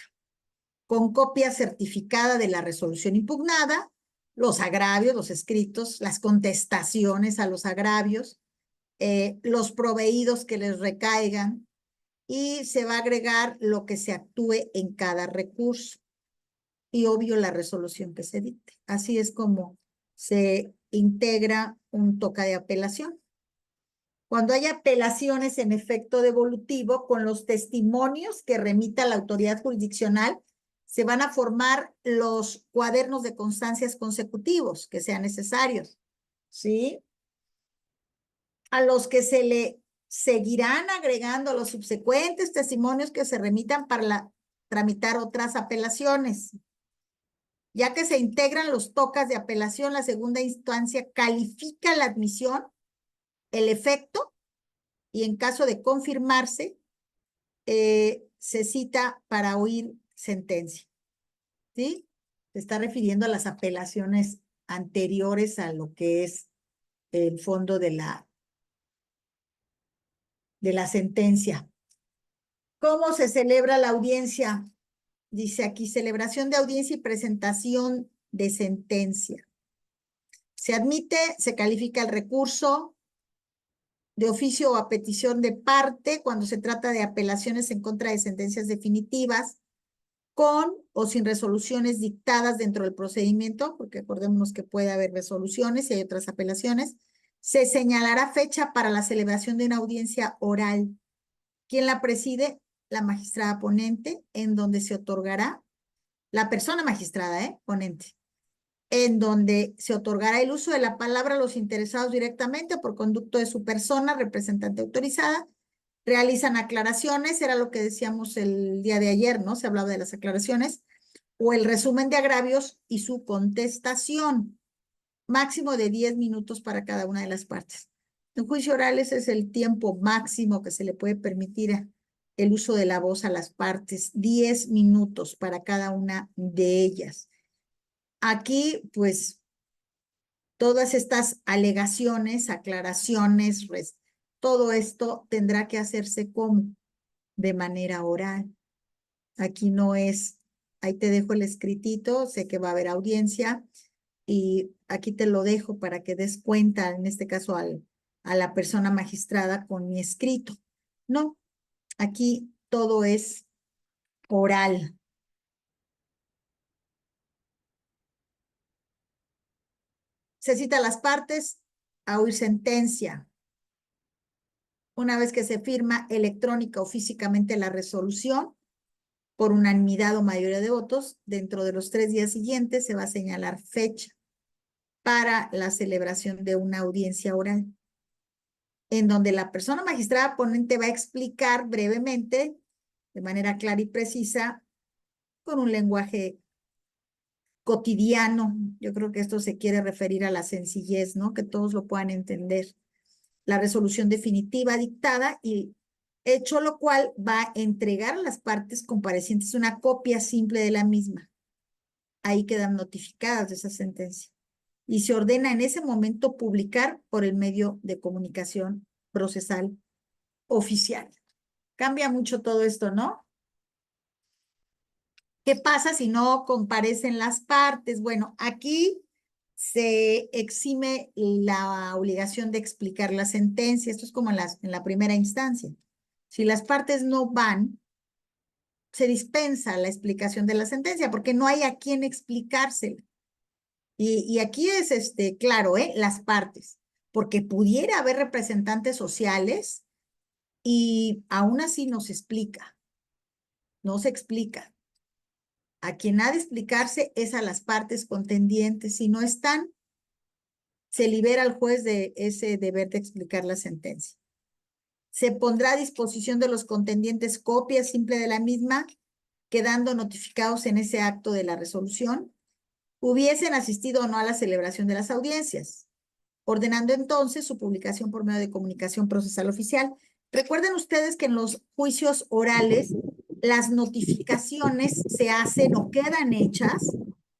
con copia certificada de la resolución impugnada, los agravios, los escritos, las contestaciones a los agravios, los proveídos que les recaigan, y se va a agregar lo que se actúe en cada recurso. Y obvio la resolución que se dicte. Así es como se integra un toca de apelación. Cuando hay apelaciones en efecto devolutivo, con los testimonios que remita la autoridad jurisdiccional, se van a formar los cuadernos de constancias consecutivos que sean necesarios. ¿Sí? a los que se le seguirán agregando los subsecuentes testimonios que se remitan para tramitar otras apelaciones. Ya que se integran los tocas de apelación, la segunda instancia califica la admisión, el efecto, y en caso de confirmarse, se cita para oír sentencia. ¿Sí? Se está refiriendo a las apelaciones anteriores a lo que es el fondo de la sentencia. ¿Cómo se celebra la audiencia? Dice aquí, celebración de audiencia y presentación de sentencia. Se admite, se califica el recurso de oficio o a petición de parte cuando se trata de apelaciones en contra de sentencias definitivas, con o sin resoluciones dictadas dentro del procedimiento, porque acordémonos que puede haber resoluciones y hay otras apelaciones. Se señalará fecha para la celebración de una audiencia oral. ¿Quién la preside? La magistrada ponente, en donde se otorgará, la persona magistrada, ponente, en donde se otorgará el uso de la palabra a los interesados directamente por conducto de su persona, representante autorizada. Realizan aclaraciones, era lo que decíamos el día de ayer, ¿no? Se hablaba de las aclaraciones, o el resumen de agravios y su contestación. Máximo de 10 minutos para cada una de las partes. En juicio oral ese es el tiempo máximo que se le puede permitir el uso de la voz a las partes, 10 minutos para cada una de ellas. Aquí, pues, todas estas alegaciones, aclaraciones, todo esto tendrá que hacerse como de manera oral. Aquí no es, ahí te dejo el escritito, sé que va a haber audiencia y aquí te lo dejo para que des cuenta, en este caso a la persona magistrada con mi escrito. No, aquí todo es oral. Se cita a las partes a oír sentencia. Una vez que se firma electrónica o físicamente la resolución, por unanimidad o mayoría de votos, dentro de los 3 días siguientes se va a señalar fecha para la celebración de una audiencia oral, en donde la persona magistrada ponente va a explicar brevemente, de manera clara y precisa, con un lenguaje cotidiano. Yo creo que esto se quiere referir a la sencillez, ¿no? Que todos lo puedan entender. La resolución definitiva dictada y hecho lo cual va a entregar a las partes comparecientes una copia simple de la misma. Ahí quedan notificadas de esa sentencia. Y se ordena en ese momento publicar por el medio de comunicación procesal oficial. Cambia mucho todo esto, ¿no? ¿Qué pasa si no comparecen las partes? Bueno, aquí se exime la obligación de explicar la sentencia. Esto es como en la primera instancia. Si las partes no van, se dispensa la explicación de la sentencia porque no hay a quién explicársela. Y aquí es claro, las partes, porque pudiera haber representantes sociales y aún así no se explica. No se explica. A quien ha de explicarse es a las partes contendientes. Si no están, se libera al juez de ese deber de explicar la sentencia. Se pondrá a disposición de los contendientes copia simple de la misma, quedando notificados en ese acto de la resolución, hubiesen asistido o no a la celebración de las audiencias, ordenando entonces su publicación por medio de comunicación procesal oficial. Recuerden ustedes que en los juicios orales las notificaciones se hacen o quedan hechas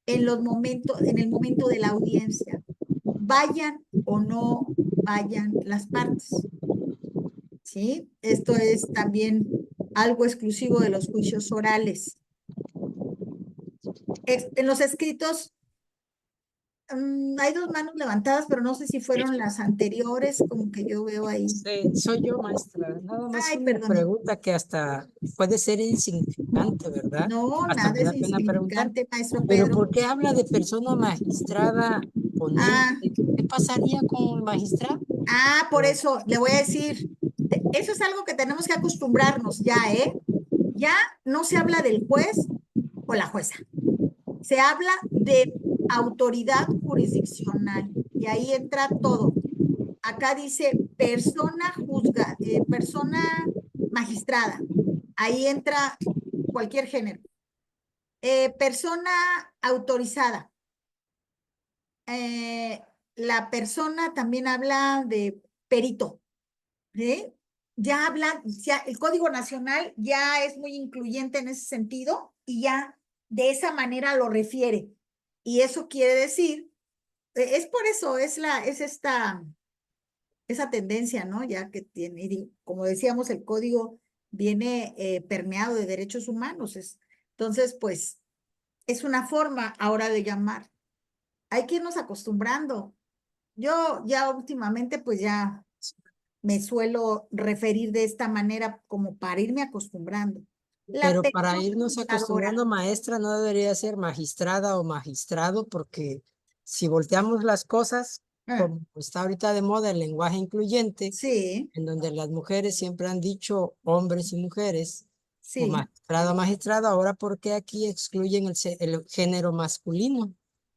en el momento de la audiencia. Vayan o no vayan las partes. ¿Sí? Esto es también algo exclusivo de los juicios orales. En los escritos hay 2 manos levantadas, pero no sé si fueron las anteriores, como que yo veo ahí. Sí, soy yo, maestra. Nada más Ay, una perdón. pregunta que hasta puede ser insignificante, ¿verdad? No, Hasta nada me es da pena preguntar. insignificante, maestro Pero Pedro. ¿por qué habla de persona magistrada ponente? ¿Qué pasaría con el magistrado? Por eso le voy a decir, eso es algo que tenemos que acostumbrarnos ya, Ya no se habla del juez o la jueza. Se habla de autoridad jurisdiccional y ahí entra todo. Acá dice persona magistrada. Ahí entra cualquier género. Persona autorizada. La persona también habla de perito. Ya habla, el Código Nacional ya es muy incluyente en ese sentido y ya de esa manera lo refiere. Y eso quiere decir, es por eso, es esa tendencia, ¿no? Ya que tiene, y como decíamos, el código viene permeado de derechos humanos. Entonces, pues, es una forma ahora de llamar. Hay que irnos acostumbrando. Yo ya últimamente, pues ya me suelo referir de esta manera como para irme acostumbrando. La Pero para persona irnos juzgadora. acostumbrando, maestra, no debería ser magistrada o magistrado, porque si volteamos las cosas, como está ahorita de moda el lenguaje incluyente, Sí, en donde las mujeres siempre han dicho hombres y mujeres, o sí. magistrado o magistrado, ahora ¿por qué aquí excluyen el género masculino?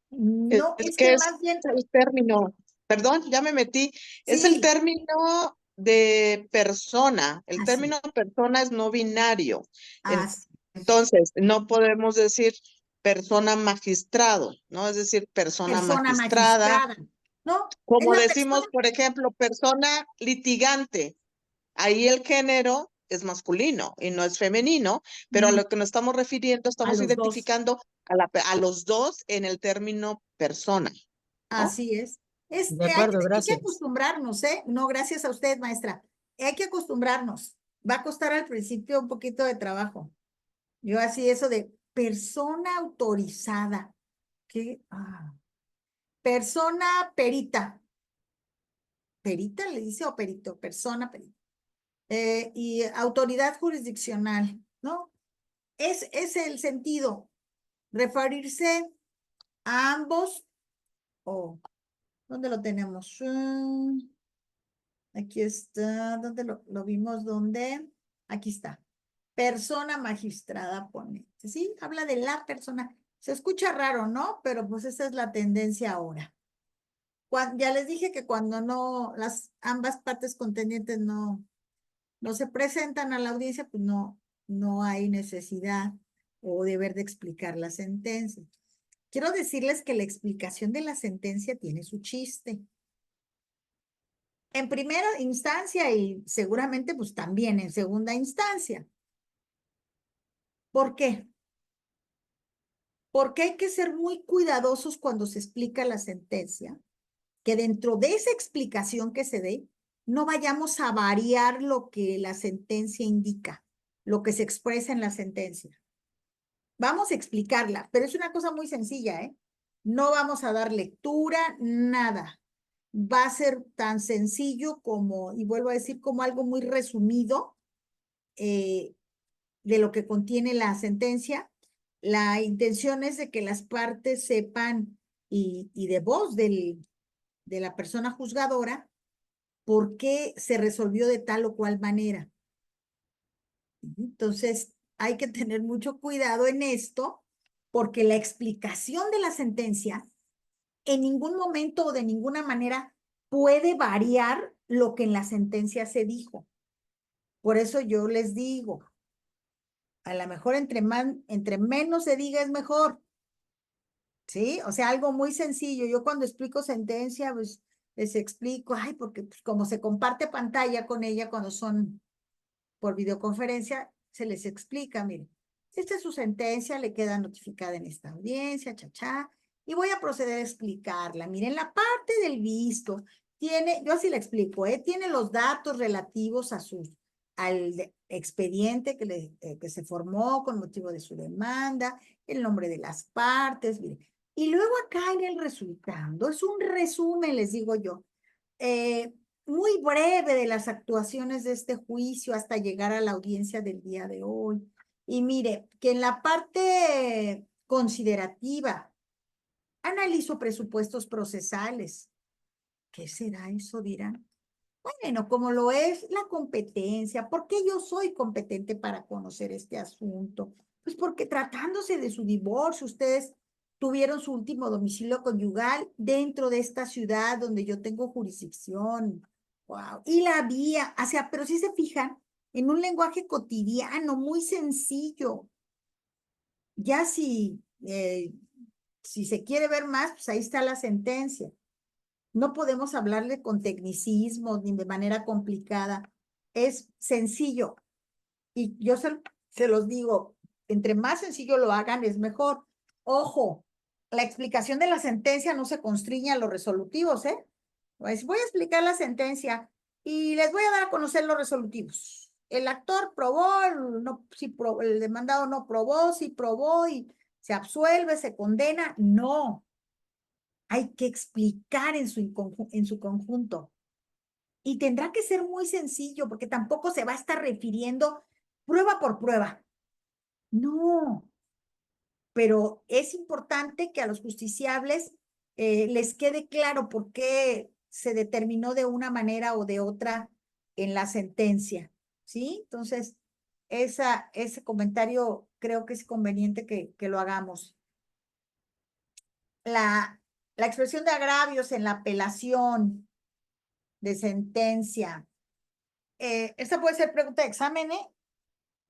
No, Es es que que es más bien, el término, perdón, ya me metí, es el sí, término de persona. El así, término persona es no binario. así. Entonces, no podemos decir persona magistrado, ¿no? Es decir, persona Persona magistrada. magistrada, ¿no? Es Como la persona, decimos, por ejemplo, persona litigante. Ahí el género es masculino y no es femenino, pero a no, lo que nos estamos refiriendo, a estamos los dos. identificando a los dos en el término persona, ¿no? Así es. De Hay acuerdo, hay que gracias. acostumbrarnos, ¿eh? No, gracias a usted, maestra. Hay que acostumbrarnos. Va a costar al principio un poquito de trabajo. Yo así eso de persona autorizada. ¿Qué? Persona perita. ¿Perita le dice o perito? Persona perita. Y autoridad jurisdiccional, ¿no? Es el sentido. Referirse a ambos o ¿dónde lo tenemos? Aquí está, ¿dónde lo vimos? ¿Dónde? Aquí está. Persona magistrada ponente, ¿sí? Habla de la persona. Se escucha raro, ¿no? Pero pues esa es la tendencia ahora. Ya les dije que cuando no, ambas partes contendientes no se presentan a la audiencia, pues no hay necesidad o deber de explicar la sentencia. Quiero decirles que la explicación de la sentencia tiene su chiste. En primera instancia y seguramente pues también en segunda instancia. ¿Por qué? Porque hay que ser muy cuidadosos cuando se explica la sentencia, que dentro de esa explicación que se dé, no vayamos a variar lo que la sentencia indica, lo que se expresa en la sentencia. Vamos a explicarla, pero es una cosa muy sencilla, ¿eh? No vamos a dar lectura, nada. Va a ser tan sencillo como, y vuelvo a decir, como algo muy resumido de lo que contiene la sentencia. La intención es de que las partes sepan y de voz de la persona juzgadora por qué se resolvió de tal o cual manera. Entonces, hay que tener mucho cuidado en esto, porque la explicación de la sentencia en ningún momento o de ninguna manera puede variar lo que en la sentencia se dijo. Por eso yo les digo, a lo mejor entre menos se diga es mejor. ¿Sí? O sea, algo muy sencillo. Yo cuando explico sentencia, pues les explico, ay, porque pues, como se comparte pantalla con ella cuando son por videoconferencia, se les explica, miren, esta es su sentencia, le queda notificada en esta audiencia, y voy a proceder a explicarla. Miren, la parte del visto tiene, yo así le explico, tiene los datos relativos al expediente que se formó con motivo de su demanda, el nombre de las partes, miren. Y luego acá en el resultado, es un resumen, les digo yo, muy breve de las actuaciones de este juicio hasta llegar a la audiencia del día de hoy. Y mire, que en la parte considerativa, analizo presupuestos procesales. ¿Qué será eso, dirán? Bueno, como lo es la competencia, ¿por qué yo soy competente para conocer este asunto? Pues porque tratándose de su divorcio, ustedes tuvieron su último domicilio conyugal dentro de esta ciudad donde yo tengo jurisdicción Wow. Y la vía, o sea, pero si se fijan, en un lenguaje cotidiano, muy sencillo. Ya si se quiere ver más, pues ahí está la sentencia. No podemos hablarle con tecnicismos ni de manera complicada. Es sencillo. Y yo se los digo, entre más sencillo lo hagan, es mejor. Ojo, la explicación de la sentencia no se constriñe a los resolutivos, ¿eh? Pues voy a explicar la sentencia y les voy a dar a conocer los resolutivos. El actor probó, el demandado no probó, sí probó y se absuelve, se condena. No. Hay que explicar en su conjunto. Y tendrá que ser muy sencillo, porque tampoco se va a estar refiriendo prueba por prueba. No, pero es importante que a los justiciables les quede claro por qué se determinó de una manera o de otra en la sentencia, ¿sí? Entonces, ese comentario creo que es conveniente que lo hagamos. La expresión de agravios en la apelación de sentencia. Esta puede ser pregunta de examen, ¿eh?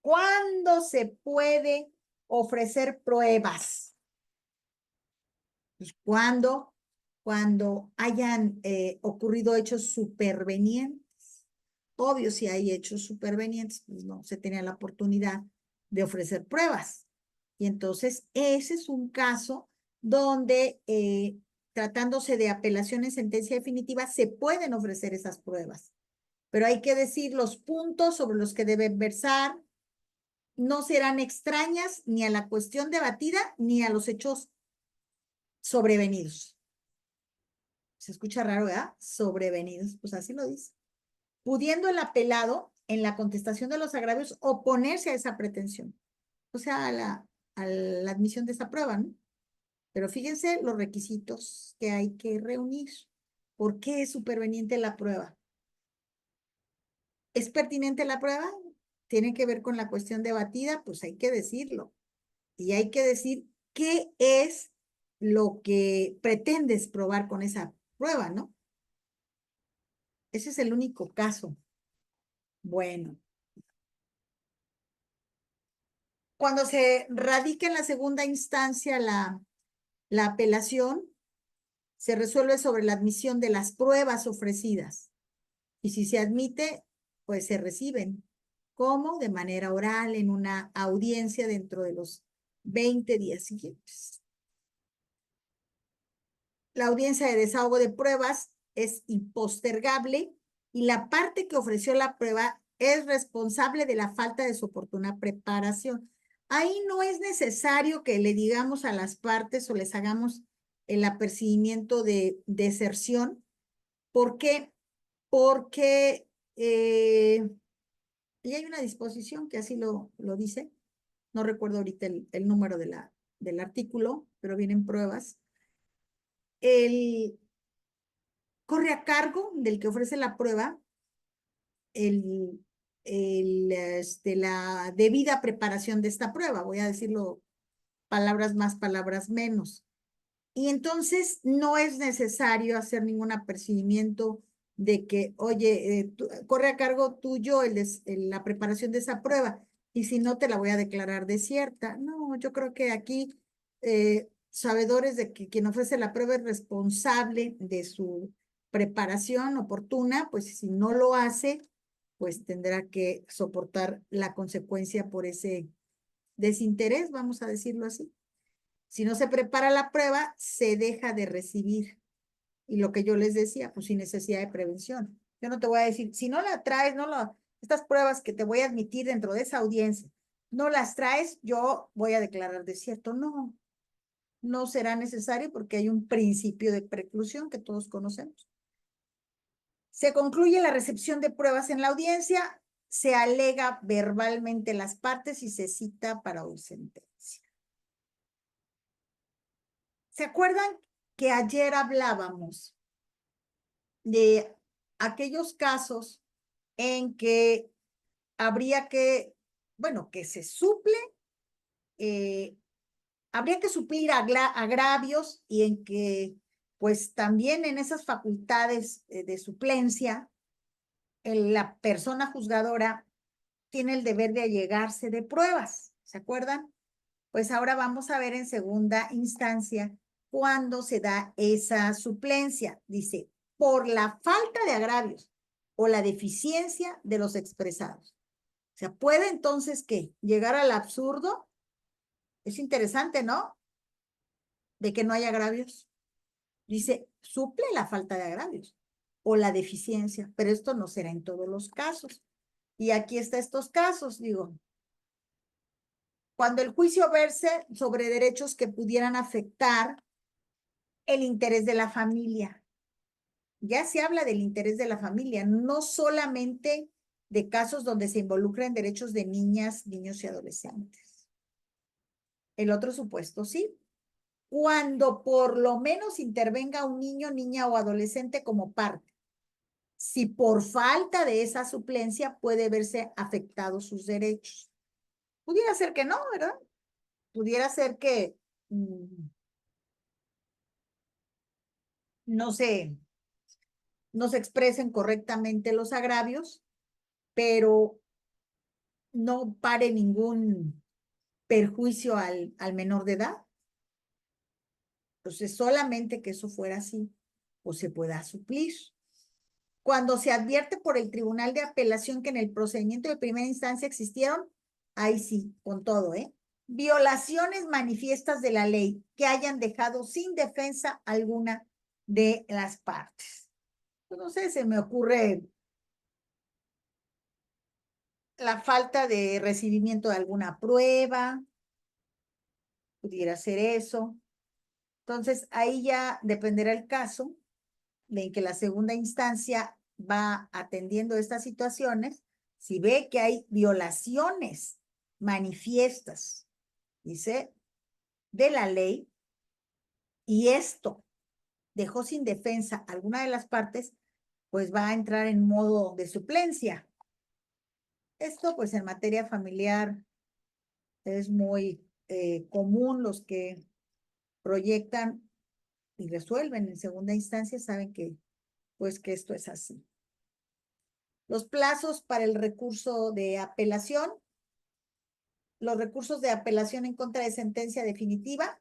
¿Cuándo se puede ofrecer pruebas? Pues, ¿cuándo? Cuando hayan ocurrido hechos supervenientes. Obvio, si hay hechos supervenientes, pues no se tenía la oportunidad de ofrecer pruebas. Y entonces, ese es un caso donde, tratándose de apelación en sentencia definitiva, se pueden ofrecer esas pruebas. Pero hay que decir los puntos sobre los que deben versar, no serán extrañas ni a la cuestión debatida ni a los hechos sobrevenidos. Se escucha raro, ¿verdad? Sobrevenidos, pues así lo dice. Pudiendo el apelado, en la contestación de los agravios, oponerse a esa pretensión. O sea, a la admisión de esa prueba, ¿no? Pero fíjense los requisitos que hay que reunir. ¿Por qué es superveniente la prueba? ¿Es pertinente la prueba? ¿Tiene que ver con la cuestión debatida? Pues hay que decirlo. Y hay que decir qué es lo que pretendes probar con esa prueba, ¿no? Ese es el único caso. Bueno. Cuando se radica en la segunda instancia la apelación, se resuelve sobre la admisión de las pruebas ofrecidas. Y si se admite, pues se reciben. ¿Cómo? De manera oral, en una audiencia dentro de los 20 días siguientes. La audiencia de desahogo de pruebas es impostergable y la parte que ofreció la prueba es responsable de la falta de su oportuna preparación. Ahí no es necesario que le digamos a las partes o les hagamos el apercibimiento de deserción. ¿Por qué? Porque y hay una disposición que así lo dice. No recuerdo ahorita el número del artículo, pero vienen pruebas. Corre a cargo del que ofrece la prueba la debida preparación de esta prueba. Voy a decirlo palabras más, palabras menos. Y entonces no es necesario hacer ningún apercibimiento de que, oye, corre a cargo tuyo la preparación de esa prueba y si no te la voy a declarar desierta. No, yo creo que aquí sabedores de que quien ofrece la prueba es responsable de su preparación oportuna, pues si no lo hace, pues tendrá que soportar la consecuencia por ese desinterés, vamos a decirlo así. Si no se prepara la prueba, se deja de recibir. Y lo que yo les decía, pues sin necesidad de prevención. Yo no te voy a decir, si no la traes, estas pruebas que te voy a admitir dentro de esa audiencia, no las traes, yo voy a declarar desierto. No, no será necesario porque hay un principio de preclusión que todos conocemos. Se concluye la recepción de pruebas en la audiencia, se alega verbalmente las partes y se cita para oír sentencia. ¿Se acuerdan que ayer hablábamos de aquellos casos en que habría que, bueno, que se suple, habría que suplir agravios y en que, pues también en esas facultades de suplencia, la persona juzgadora tiene el deber de allegarse de pruebas, ¿se acuerdan? Pues ahora vamos a ver en segunda instancia cuándo se da esa suplencia. Dice, por la falta de agravios o la deficiencia de los expresados. O sea, puede entonces, ¿qué? Llegar al absurdo. Es interesante, ¿no? De que no hay agravios. Dice, suple la falta de agravios o la deficiencia, pero esto no será en todos los casos. Y aquí está estos casos, digo. Cuando el juicio verse sobre derechos que pudieran afectar el interés de la familia. Ya se habla del interés de la familia, no solamente de casos donde se involucran derechos de niñas, niños y adolescentes. El otro supuesto, sí. Cuando por lo menos intervenga un niño, niña o adolescente como parte. Si por falta de esa suplencia puede verse afectados sus derechos. Pudiera ser que no, ¿verdad? Pudiera ser que no se expresen correctamente los agravios, pero no pare ningún perjuicio al menor de edad. Entonces, solamente que eso fuera así, o se pueda suplir. Cuando se advierte por el Tribunal de Apelación que en el procedimiento de primera instancia existieron, ahí sí, con todo, violaciones manifiestas de la ley que hayan dejado sin defensa alguna de las partes. No sé, se me ocurre la falta de recibimiento de alguna prueba, pudiera ser eso. Entonces, ahí ya dependerá el caso de que la segunda instancia va atendiendo estas situaciones. Si ve que hay violaciones manifiestas, dice, de la ley, y esto dejó sin defensa alguna de las partes, pues va a entrar en modo de suplencia. Esto, pues, en materia familiar es muy común. Los que proyectan y resuelven en segunda instancia saben que, pues, que esto es así. Los plazos para el recurso de apelación. Los recursos de apelación en contra de sentencia definitiva.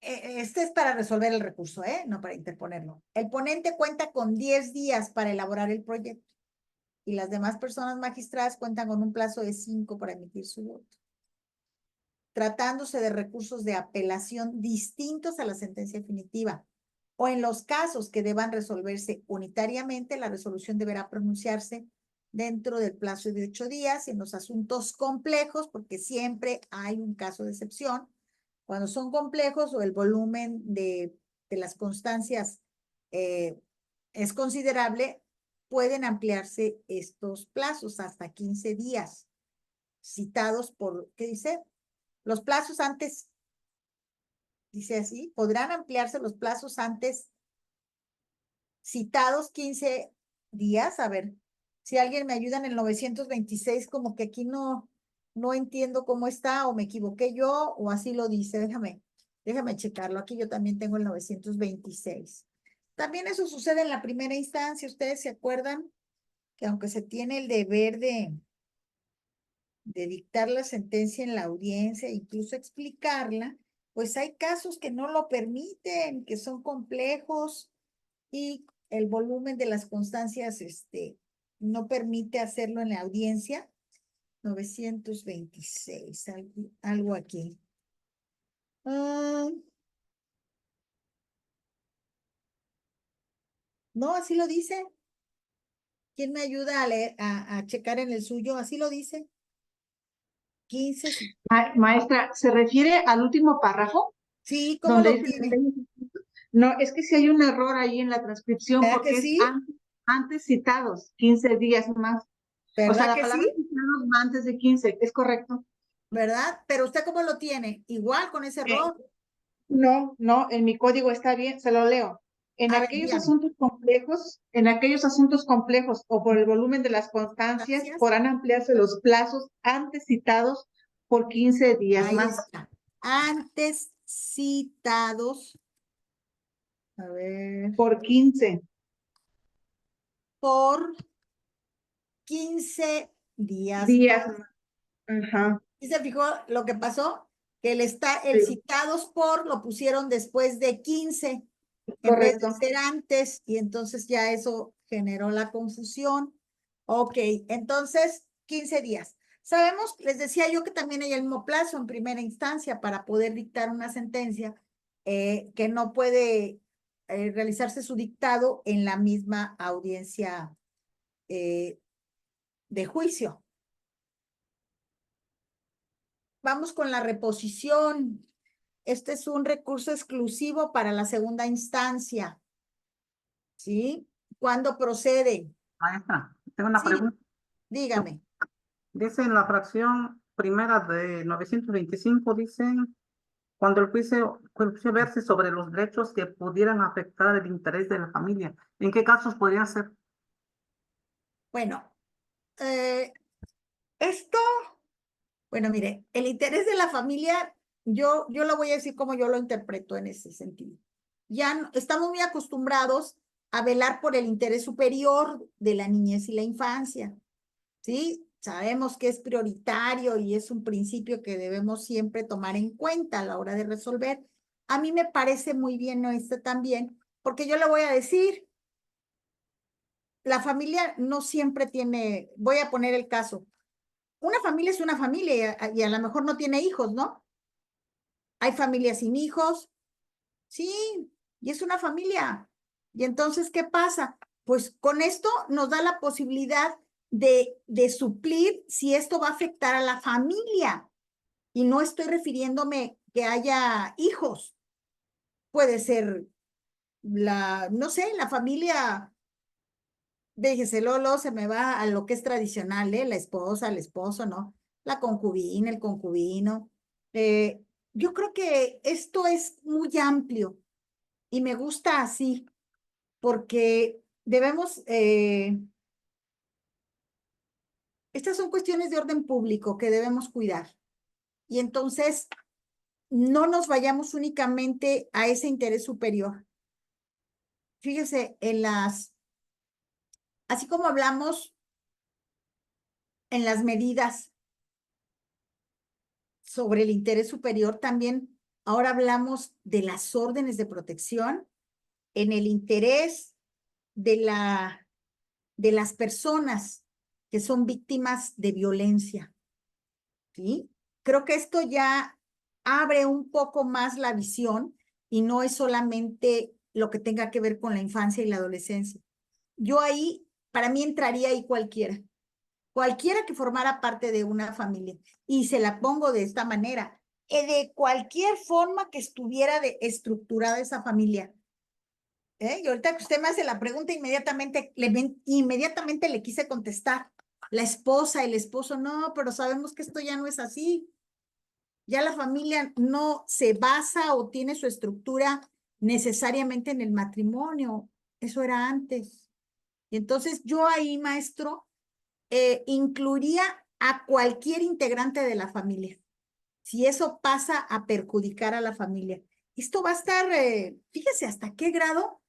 Este es para resolver el recurso, no para interponerlo. El ponente cuenta con 10 días para elaborar el proyecto y las demás personas magistradas cuentan con un plazo de 5 para emitir su voto. Tratándose de recursos de apelación distintos a la sentencia definitiva o en los casos que deban resolverse unitariamente, la resolución deberá pronunciarse dentro del plazo de 8 días. En los asuntos complejos, porque siempre hay un caso de excepción, cuando son complejos o el volumen de las constancias es considerable, pueden ampliarse estos plazos hasta 15 días, citados por, ¿qué dice? Los plazos antes, dice así, podrán ampliarse los plazos antes citados 15 días. A ver, si alguien me ayuda en el 926, como que aquí no entiendo cómo está, o me equivoqué yo, o así lo dice. Déjame checarlo. Aquí yo también tengo el 926. También eso sucede en la primera instancia. ¿Ustedes se acuerdan que aunque se tiene el deber de dictar la sentencia en la audiencia, incluso explicarla, pues hay casos que no lo permiten, que son complejos y el volumen de las constancias no permite hacerlo en la audiencia? 926, algo aquí. No, así lo dice. ¿Quién me ayuda a leer, a checar en el suyo? Así lo dice. 15. Maestra, ¿se refiere al último párrafo? Sí, ¿cómo Donde lo dice tiene? No, es que si hay un error ahí en la transcripción ¿Verdad porque que es sí? antes citados, 15 días más. O sea, ¿Verdad la que palabra sí? citados va antes de 15, ¿es correcto? ¿Verdad? Pero ¿usted cómo lo tiene? Igual con ese error. No, en mi código está bien, se lo leo. En A ver, aquellos dígame. asuntos complejos o por el volumen de las constancias, Gracias. podrán ampliarse los plazos antes citados por 15 días Ahí más. está. Antes citados. A ver. Por 15. Por 15 días. Días. Ajá. ¿Y se fijó lo que pasó? Que el Sí. citados por lo pusieron después de 15 en vez de Correcto. ser antes, y entonces ya eso generó la confusión. Ok, entonces 15 días. Sabemos, les decía yo que también hay el mismo plazo en primera instancia para poder dictar una sentencia, que no puede realizarse su dictado en la misma audiencia de juicio. Vamos con la reposición. Este es un recurso exclusivo para la segunda instancia. ¿Sí? ¿Cuándo procede? Maestra, tengo una Sí, pregunta. dígame. Dice en la fracción primera de 925, dicen, cuando el juicio verse sobre los derechos que pudieran afectar el interés de la familia, ¿en qué casos podría ser? Bueno, esto, bueno, mire, el interés de la familia, yo lo voy a decir como yo lo interpreto en ese sentido. Ya estamos muy acostumbrados a velar por el interés superior de la niñez y la infancia, ¿sí? Sabemos que es prioritario y es un principio que debemos siempre tomar en cuenta a la hora de resolver. A mí me parece muy bien este también, porque yo le voy a decir, la familia no siempre tiene, voy a poner el caso, una familia es una familia y a lo mejor no tiene hijos, ¿no? Hay familias sin hijos, sí, y es una familia. Y entonces, ¿qué pasa? Pues con esto nos da la posibilidad de suplir si esto va a afectar a la familia. Y no estoy refiriéndome que haya hijos. Puede ser no sé, la familia, déjese, Lolo, se me va a lo que es tradicional, ¿eh? La esposa, el esposo, ¿no? La concubina, el concubino. Yo creo que esto es muy amplio y me gusta así, porque debemos, estas son cuestiones de orden público que debemos cuidar. Y entonces, no nos vayamos únicamente a ese interés superior. Fíjese, así como hablamos en las medidas sobre el interés superior, también ahora hablamos de las órdenes de protección en el interés de las personas que son víctimas de violencia, ¿sí? Creo que esto ya abre un poco más la visión y no es solamente lo que tenga que ver con la infancia y la adolescencia. Yo ahí, para mí entraría ahí cualquiera que formara parte de una familia. Y se la pongo de esta manera, de cualquier forma que estuviera estructurada esa familia. Y ahorita que usted me hace la pregunta, inmediatamente le quise contestar. La esposa, el esposo, no, pero sabemos que esto ya no es así. Ya la familia no se basa o tiene su estructura necesariamente en el matrimonio. Eso era antes. Y entonces yo ahí, maestro, incluiría a cualquier integrante de la familia. Si eso pasa a perjudicar a la familia. Esto va a estar, fíjese hasta qué grado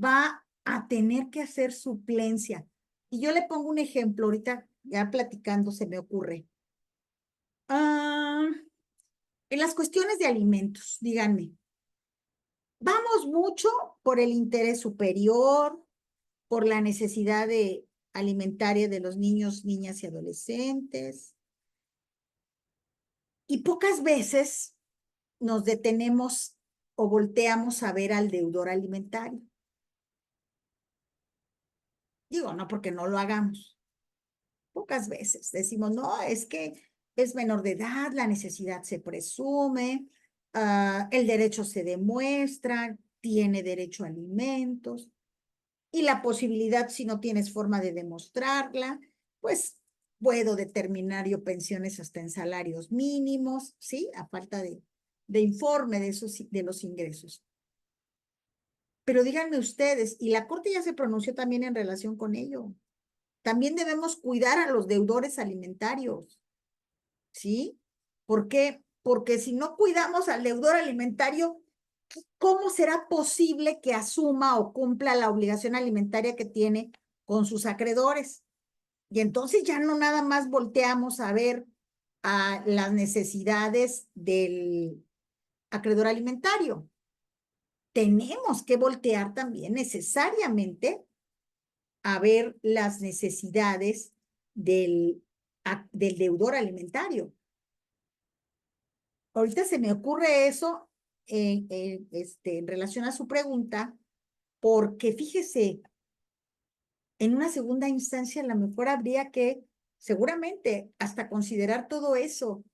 va a tener que hacer suplencia. Y yo le pongo un ejemplo, ahorita ya platicando se me ocurre. En las cuestiones de alimentos, díganme, vamos mucho por el interés superior, por la necesidad alimentaria de los niños, niñas y adolescentes. Y pocas veces nos detenemos o volteamos a ver al deudor alimentario. Digo, no porque no lo hagamos. Pocas veces decimos, no, es que es menor de edad, la necesidad se presume, el derecho se demuestra, tiene derecho a alimentos y la posibilidad, si no tienes forma de demostrarla, pues puedo determinar yo pensiones hasta en salarios mínimos, ¿sí? A falta de informe de los ingresos. Pero díganme ustedes, y la Corte ya se pronunció también en relación con ello, también debemos cuidar a los deudores alimentarios, ¿sí? ¿Por qué? Porque si no cuidamos al deudor alimentario, ¿cómo será posible que asuma o cumpla la obligación alimentaria que tiene con sus acreedores? Y entonces ya no nada más volteamos a ver a las necesidades del acreedor alimentario. Tenemos que voltear también necesariamente a ver las necesidades del deudor alimentario. Ahorita se me ocurre eso en relación a su pregunta, porque fíjese, en una segunda instancia a lo mejor habría que seguramente hasta considerar todo eso.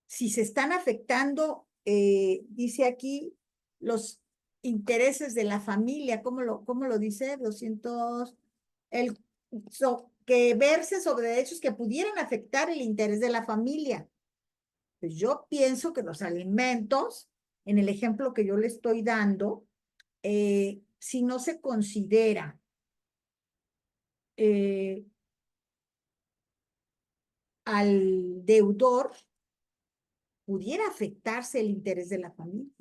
Si se están afectando, dice aquí, los intereses de la familia, ¿cómo lo dice? 200, que verse sobre derechos que pudieran afectar el interés de la familia. Pues yo pienso que los alimentos, en el ejemplo que yo le estoy dando, si no se considera al deudor, pudiera afectarse el interés de la familia.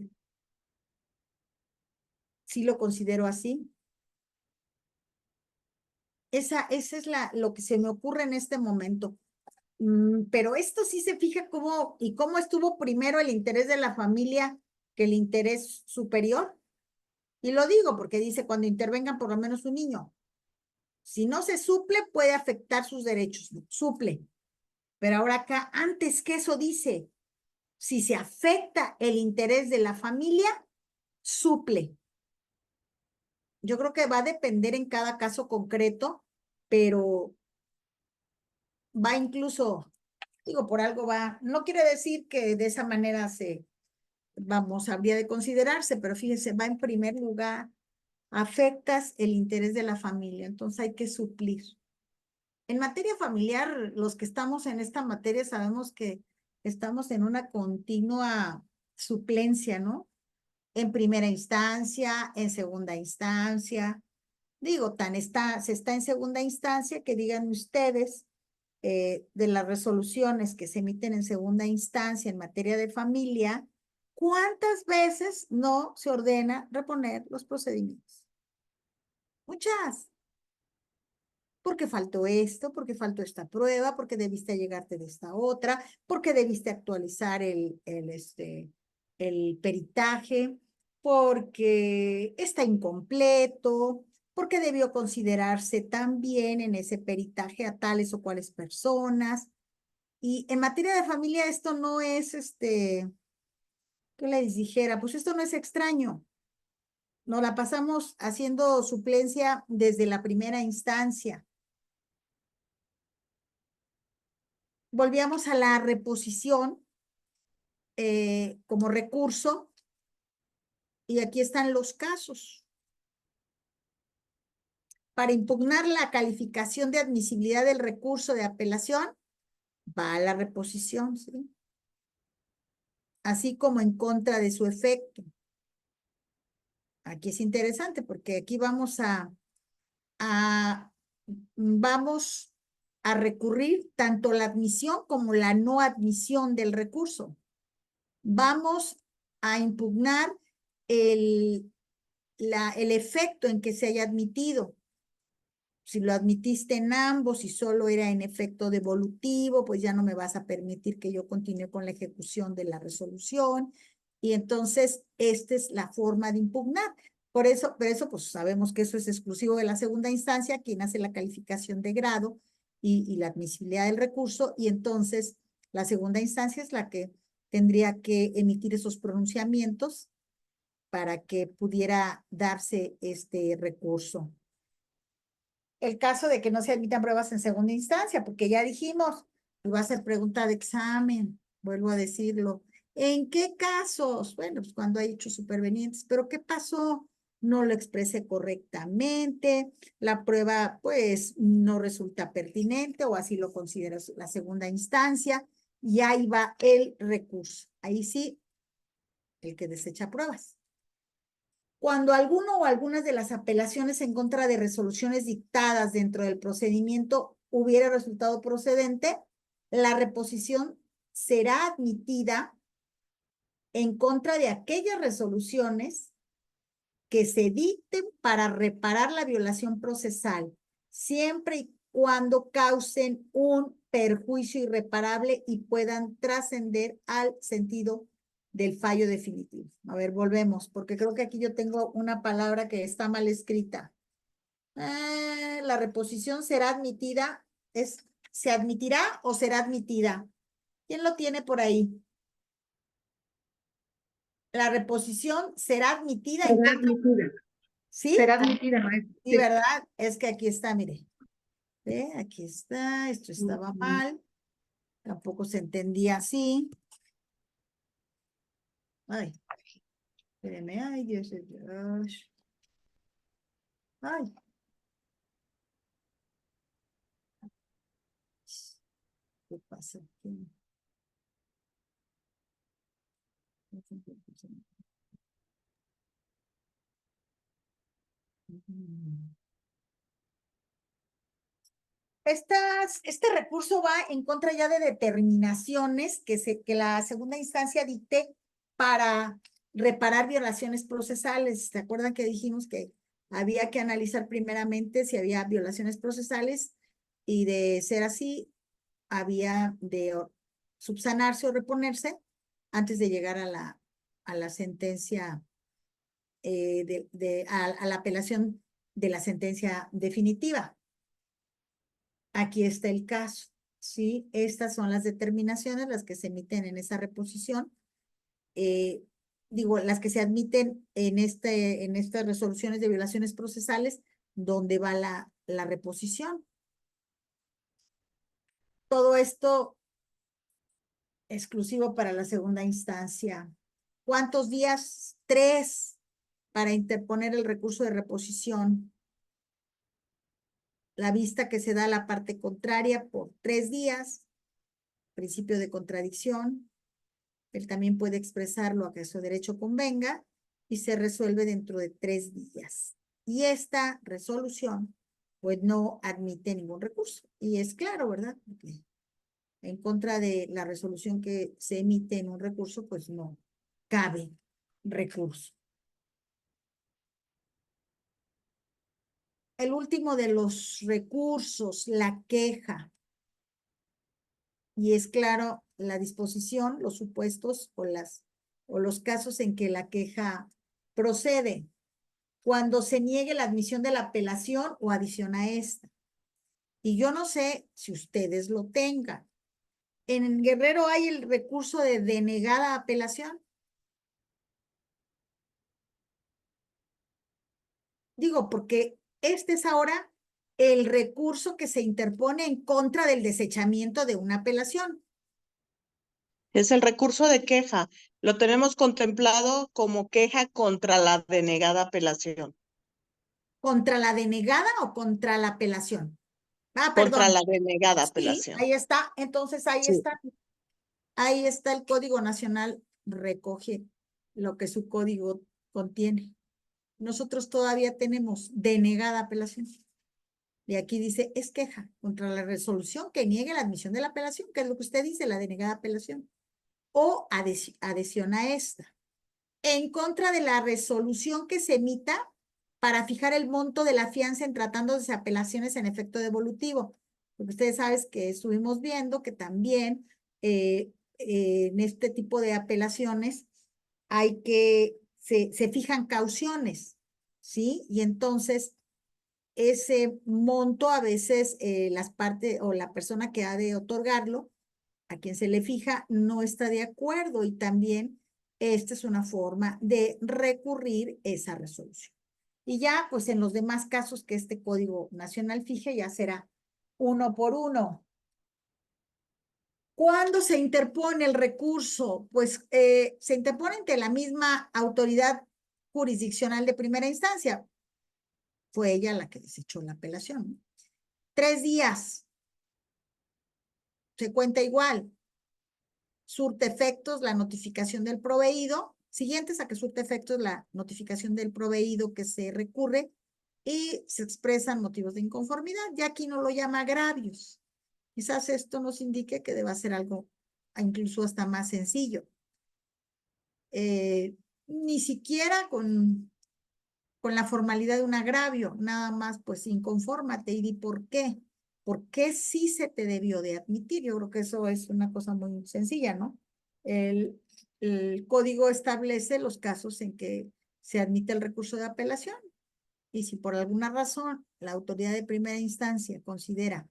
Sí lo considero así. Esa es lo que se me ocurre en este momento. Pero esto sí se fija cómo estuvo primero el interés de la familia que el interés superior. Y lo digo porque dice cuando intervengan por lo menos un niño. Si no se suple, puede afectar sus derechos. Suple. Pero ahora acá, antes que eso dice, si se afecta el interés de la familia, suple. Yo creo que va a depender en cada caso concreto, pero va incluso, digo, por algo va, no quiere decir que de esa manera habría de considerarse, pero fíjense, va en primer lugar, afectas el interés de la familia, entonces hay que suplir. En materia familiar, los que estamos en esta materia sabemos que estamos en una continua suplencia, ¿no? En primera instancia, en segunda instancia. Digo, se está en segunda instancia que digan ustedes de las resoluciones que se emiten en segunda instancia en materia de familia, ¿cuántas veces no se ordena reponer los procedimientos? Muchas. Porque faltó esto, porque faltó esta prueba, porque debiste llegarte de esta otra, porque debiste actualizar el peritaje, porque está incompleto, porque debió considerarse también en ese peritaje a tales o cuales personas. Y en materia de familia esto no es, ¿qué les dijera? Pues esto no es extraño. Nos la pasamos haciendo suplencia desde la primera instancia. Volvíamos a la reposición como recurso y aquí están los casos. Para impugnar la calificación de admisibilidad del recurso de apelación, va a la reposición, ¿sí? Así como en contra de su efecto. Aquí es interesante porque aquí vamos vamos a recurrir tanto la admisión como la no admisión del recurso. Vamos a impugnar el efecto en que se haya admitido. Si lo admitiste en ambos y solo era en efecto devolutivo, pues ya no me vas a permitir que yo continúe con la ejecución de la resolución. Y entonces, esta es la forma de impugnar. Por eso, pues sabemos que eso es exclusivo de la segunda instancia, quien hace la calificación de grado y la admisibilidad del recurso. Y entonces, la segunda instancia es la que tendría que emitir esos pronunciamientos para que pudiera darse este recurso. El caso de que no se admitan pruebas en segunda instancia, porque ya dijimos, va a ser pregunta de examen, vuelvo a decirlo. ¿En qué casos? Bueno, pues cuando hay hechos supervenientes, pero ¿qué pasó? No lo expresé correctamente, la prueba pues no resulta pertinente o así lo considera la segunda instancia y ahí va el recurso. Ahí sí, el que desecha pruebas. Cuando alguno o algunas de las apelaciones en contra de resoluciones dictadas dentro del procedimiento hubiera resultado procedente, la reposición será admitida en contra de aquellas resoluciones que se dicten para reparar la violación procesal, siempre y cuando causen un perjuicio irreparable y puedan trascender al sentido del fallo definitivo. A ver, volvemos, porque creo que aquí yo tengo una palabra que está mal escrita. La reposición será admitida, ¿se admitirá o será admitida? ¿Quién lo tiene por ahí? La reposición será admitida. Será admitida. ¿Sí? Será admitida, maestra. Sí, ¿verdad? Es que aquí está, mire. ¿Ve? Aquí está, esto estaba mal. Tampoco se entendía así. Ay, espérenme, ay, Dios, Dios. Ay. ¿Qué pasa aquí? Este recurso va en contra ya de determinaciones que la segunda instancia dicte para reparar violaciones procesales. ¿Se acuerdan que dijimos que había que analizar primeramente si había violaciones procesales y de ser así, había de subsanarse o reponerse antes de llegar a la sentencia, a la apelación de la sentencia definitiva? Aquí está el caso, ¿sí? Estas son las determinaciones, las que se emiten en esa reposición. Digo, las que se admiten en estas resoluciones de violaciones procesales, donde va la reposición. Todo esto exclusivo para la segunda instancia. ¿Cuántos días? 3 para interponer el recurso de reposición. La vista que se da a la parte contraria por 3 días, principio de contradicción. Él también puede expresarlo a que su derecho convenga y se resuelve dentro de 3 días. Y esta resolución, pues no admite ningún recurso. Y es claro, ¿verdad? Porque en contra de la resolución que se emite en un recurso, pues no cabe recurso. El último de los recursos, la queja. Y es claro, la disposición, los supuestos o los casos en que la queja procede. Cuando se niegue la admisión de la apelación o adición a esta. Y yo no sé si ustedes lo tengan. En Guerrero hay el recurso de denegada apelación. Digo, porque este es ahora el recurso que se interpone en contra del desechamiento de una apelación. Es el recurso de queja. Lo tenemos contemplado como queja contra la denegada apelación. ¿Contra la denegada o contra la apelación? Ah, Contra perdón. la denegada Sí, apelación. ahí está. Entonces ahí Sí. está. Ahí está el Código Nacional, recoge lo que su código contiene. Nosotros todavía tenemos denegada apelación. Y aquí dice, es queja contra la resolución que niegue la admisión de la apelación, que es lo que usted dice, la denegada apelación, o adhesión a esta. En contra de la resolución que se emita para fijar el monto de la fianza en tratándose de apelaciones en efecto devolutivo. Porque ustedes saben que estuvimos viendo que también en este tipo de apelaciones hay que, se fijan cauciones, ¿sí? Y entonces ese monto a veces las partes o la persona que ha de otorgarlo, a quien se le fija, no está de acuerdo y también esta es una forma de recurrir esa resolución. Y ya, pues en los demás casos que este Código Nacional fije, ya será uno por uno. ¿Cuándo se interpone el recurso? Pues se interpone ante la misma autoridad jurisdiccional de primera instancia. Fue ella la que desechó la apelación. 3 días. Se cuenta igual. Surte efectos la notificación del proveído. Siguientes a que surte efectos la notificación del proveído que se recurre y se expresan motivos de inconformidad. Ya aquí no lo llama agravios. Quizás esto nos indique que deba ser algo incluso hasta más sencillo. Ni siquiera con la formalidad de un agravio, nada más pues inconfórmate y di por qué. ¿por qué sí se te debió de admitir? Yo creo que eso es una cosa muy sencilla, ¿no? El código establece los casos en que se admite el recurso de apelación. Y si por alguna razón la autoridad de primera instancia considera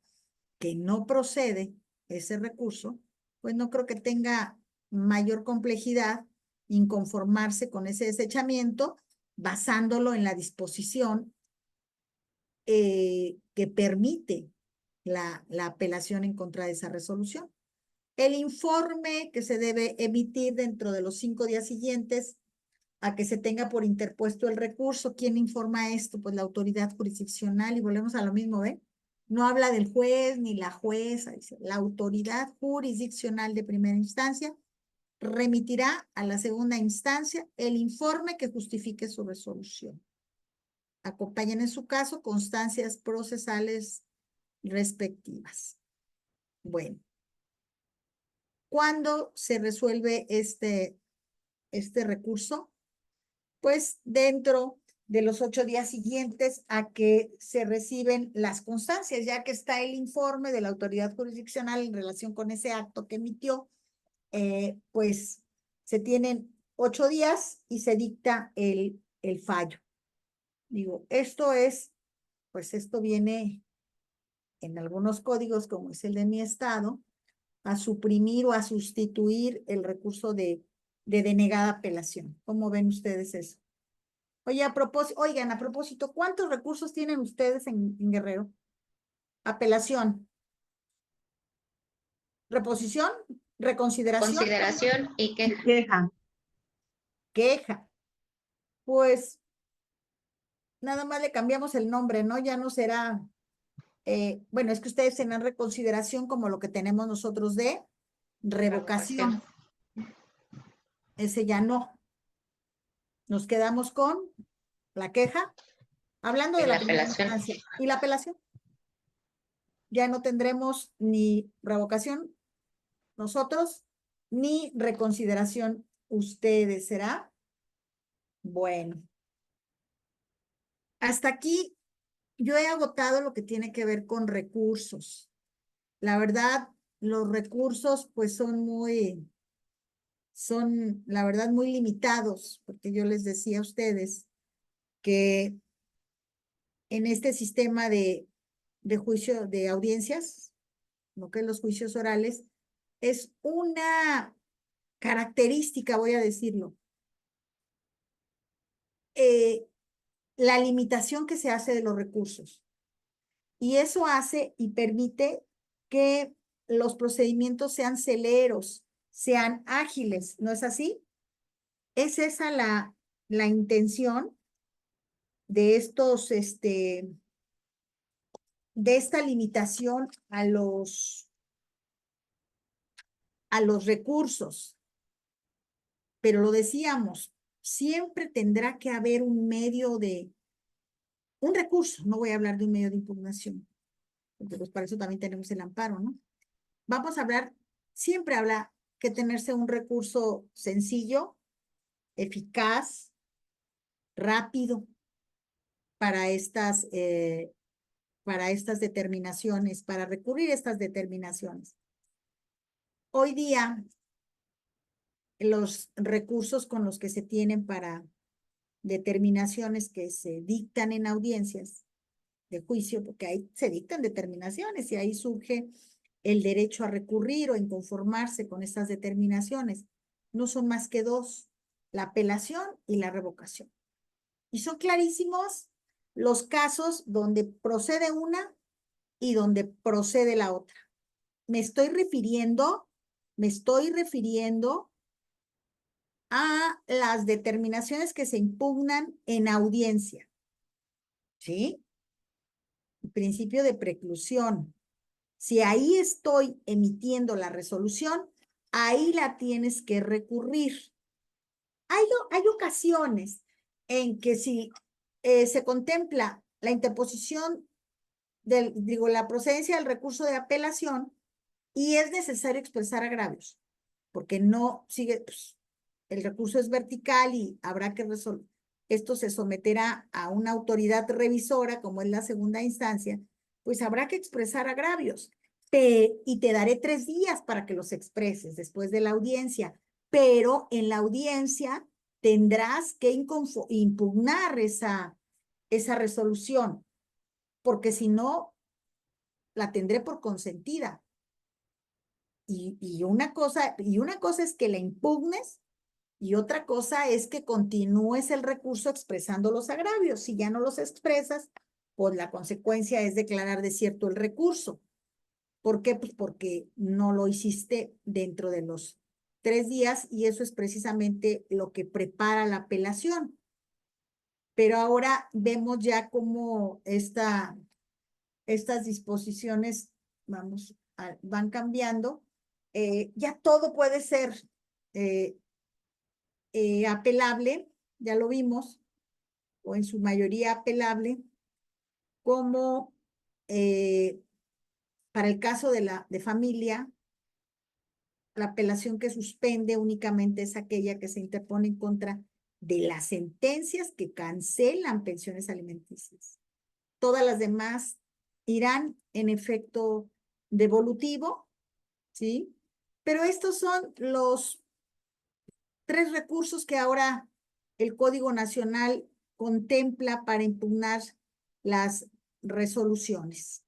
que no procede ese recurso, pues no creo que tenga mayor complejidad inconformarse con ese desechamiento basándolo en la disposición que permite la apelación en contra de esa resolución. El informe que se debe emitir dentro de los 5 días siguientes a que se tenga por interpuesto el recurso. ¿Quién informa esto? Pues la autoridad jurisdiccional, y volvemos a lo mismo, ¿ven? No habla del juez ni la jueza, dice, la autoridad jurisdiccional de primera instancia remitirá a la segunda instancia el informe que justifique su resolución. Acompañan en su caso constancias procesales respectivas. Bueno. ¿Cuándo se resuelve este recurso? Pues dentro de los 8 días siguientes a que se reciben las constancias, ya que está el informe de la autoridad jurisdiccional en relación con ese acto que emitió, pues se tienen 8 días y se dicta el fallo. Digo, pues esto viene en algunos códigos, como es el de mi estado, a suprimir o a sustituir el recurso de denegada apelación. ¿Cómo ven ustedes eso? Oye, oigan, a propósito, ¿cuántos recursos tienen ustedes en Guerrero? Apelación. Reposición, reconsideración. Consideración y queja. Queja. Queja. Pues nada más le cambiamos el nombre, ¿no? Ya no será, bueno, es que ustedes tienen reconsideración como lo que tenemos nosotros de revocación. Ese ya no. Nos quedamos con la queja, hablando de Y la la primera apelación. instancia. ¿Y la apelación? Ya no tendremos ni revocación nosotros, ni reconsideración ustedes, ¿será? Bueno. Hasta aquí yo he agotado lo que tiene que ver con recursos. La verdad, los recursos pues son, la verdad, muy limitados, porque yo les decía a ustedes que en este sistema de juicio de audiencias, lo que es los juicios orales, es una característica, voy a decirlo, la limitación que se hace de los recursos. Y eso hace y permite que los procedimientos sean celeros, sean ágiles, ¿no es así? Es esa la intención de de esta limitación a los recursos. Pero lo decíamos, siempre tendrá que haber un recurso, no voy a hablar de un medio de impugnación, porque pues para eso también tenemos el amparo, ¿no? Vamos a hablar, siempre habla que tenerse un recurso sencillo, eficaz, rápido para estas determinaciones, para recurrir a estas determinaciones. Hoy día, los recursos con los que se tienen para determinaciones que se dictan en audiencias de juicio, porque ahí se dictan determinaciones y ahí surge el derecho a recurrir o inconformarse con estas determinaciones. No son más que 2, la apelación y la revocación. Y son clarísimos los casos donde procede una y donde procede la otra. Me estoy refiriendo a las determinaciones que se impugnan en audiencia. ¿Sí? El principio de preclusión. Si ahí estoy emitiendo la resolución, ahí la tienes que recurrir. Hay ocasiones en que si se contempla la interposición la procedencia del recurso de apelación y es necesario expresar agravios, porque no sigue, pues, el recurso es vertical y habrá que resolver. Esto se someterá a una autoridad revisora, como es la segunda instancia, pues habrá que expresar agravios. Y te daré 3 días para que los expreses después de la audiencia, pero en la audiencia tendrás que impugnar esa resolución, porque si no, la tendré por consentida. Y una cosa es que la impugnes y otra cosa es que continúes el recurso expresando los agravios. Si ya no los expresas, pues la consecuencia es declarar desierto el recurso. ¿Por qué? Pues porque no lo hiciste dentro de los 3 días y eso es precisamente lo que prepara la apelación. Pero ahora vemos ya cómo estas disposiciones van cambiando. Ya todo puede ser apelable, ya lo vimos, o en su mayoría apelable, como para el caso de familia, la apelación que suspende únicamente es aquella que se interpone en contra de las sentencias que cancelan pensiones alimenticias. Todas las demás irán en efecto devolutivo, ¿sí? Pero estos son los 3 recursos que ahora el Código Nacional contempla para impugnar las resoluciones,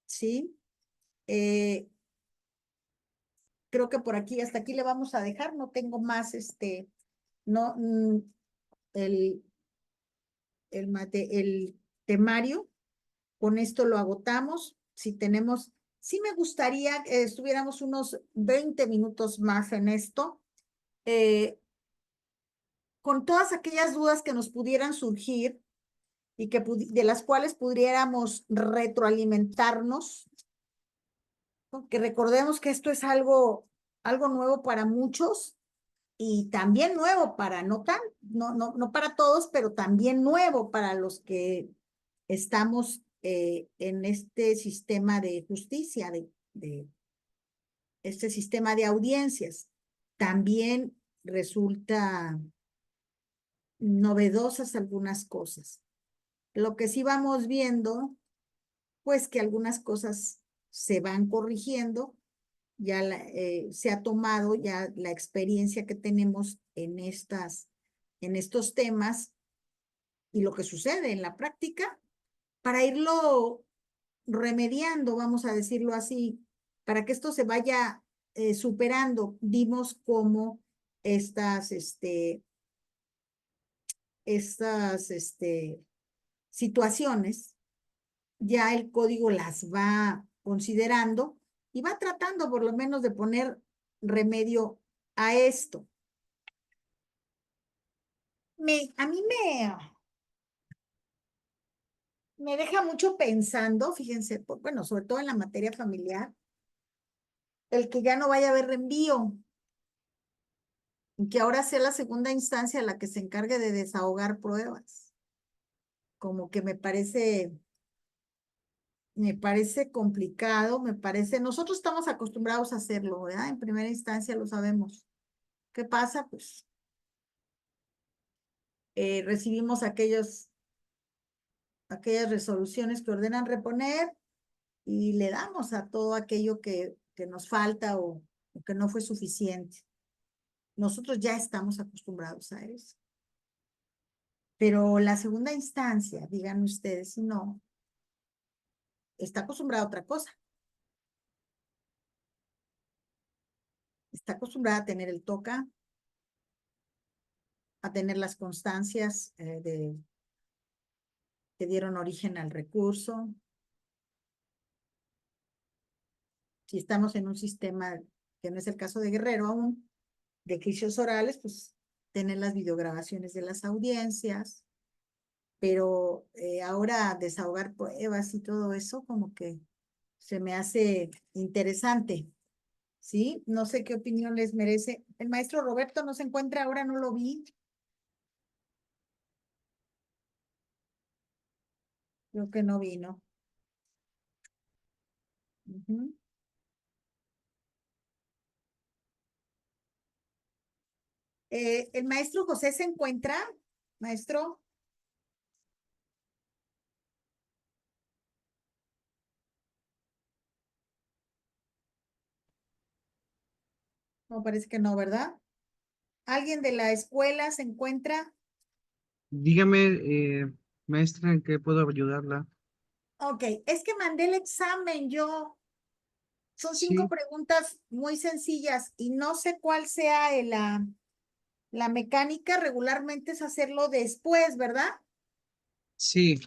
¿sí? Creo que por aquí, hasta aquí le vamos a dejar, no tengo más, no, el temario, con esto lo agotamos. Si sí me gustaría que estuviéramos unos 20 minutos más en esto, con todas aquellas dudas que nos pudieran surgir y de las cuales pudiéramos retroalimentarnos, ¿no? Que recordemos que esto es algo nuevo para muchos y también nuevo para no para todos, pero también nuevo para los que estamos en este sistema de justicia, de este sistema de audiencias. También resulta novedosas algunas cosas. Lo que sí vamos viendo, pues que algunas cosas se van corrigiendo, ya se ha tomado ya la experiencia que tenemos en estos temas y lo que sucede en la práctica para irlo remediando, vamos a decirlo así, para que esto se vaya superando. Vimos cómo estas situaciones, ya el código las va considerando y va tratando por lo menos de poner remedio a esto. A mí me deja mucho pensando, fíjense, bueno, sobre todo en la materia familiar, el que ya no vaya a haber reenvío, y que ahora sea la segunda instancia la que se encargue de desahogar pruebas. Como que me parece complicado, nosotros estamos acostumbrados a hacerlo, ¿verdad? En primera instancia lo sabemos. ¿Qué pasa? Pues recibimos aquellas resoluciones que ordenan reponer y le damos a todo aquello que nos falta o que no fue suficiente. Nosotros ya estamos acostumbrados a eso. Pero la segunda instancia, digan ustedes, si no, está acostumbrada a otra cosa. Está acostumbrada a tener el TOCA, a tener las constancias que dieron origen al recurso. Si estamos en un sistema que no es el caso de Guerrero aún, de juicios orales, pues tener las videograbaciones de las audiencias, pero ahora desahogar pruebas y todo eso como que se me hace interesante, ¿sí? No sé qué opinión les merece. El maestro Roberto no se encuentra ahora, no lo vi. Creo que no vino. ¿El maestro José se encuentra? Maestro. No, parece que no, ¿verdad? ¿Alguien de la escuela se encuentra? Dígame, maestra, ¿en qué puedo ayudarla? Ok, es que mandé el examen yo. Son 5 Sí, preguntas muy sencillas y no sé cuál sea la mecánica. Regularmente es hacerlo después, ¿verdad? sí.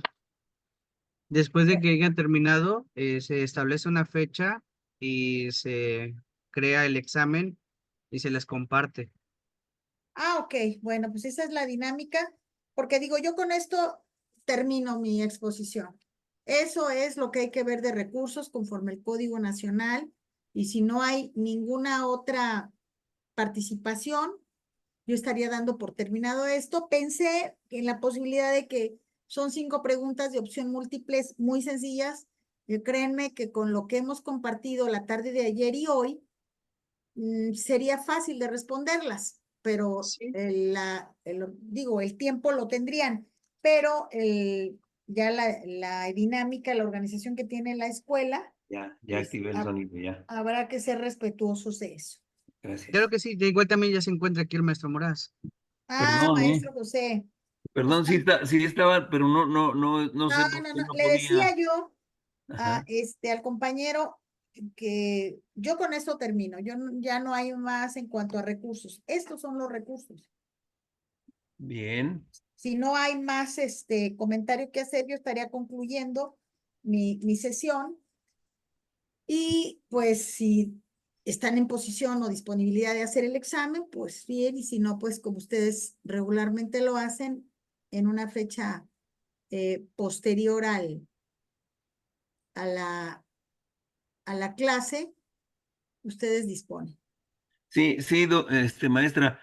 Después de que hayan terminado, se establece una fecha y se crea el examen y se les comparte. Ah, ok. Bueno, pues esa es la dinámica, porque digo, yo con esto termino mi exposición. Eso es lo que hay que ver de recursos conforme el Código Nacional, y si no hay ninguna otra participación, yo estaría dando por terminado esto. Pensé en la posibilidad de que son 5 preguntas de opción múltiples muy sencillas. Créanme que con lo que hemos compartido la tarde de ayer y hoy, sería fácil de responderlas, pero Sí. digo, el tiempo lo tendrían, pero ya la dinámica, la organización que tiene la escuela, Ya pues, activé el sonido, ya. habrá que ser respetuosos de eso. Gracias. Claro que sí, de igual también ya se encuentra aquí el maestro Moraz. Ah, Perdón, maestro José. Perdón, sí estaba, pero no sé por qué no Le podía. decía yo Ajá. al compañero que yo con esto termino, ya no hay más en cuanto a recursos. Estos son los recursos. Bien. Si no hay más comentario que hacer, yo estaría concluyendo mi sesión. Y pues si están en posición o disponibilidad de hacer el examen, pues bien, y si no, pues como ustedes regularmente lo hacen en una fecha posterior a la clase, ustedes disponen. Sí, maestra,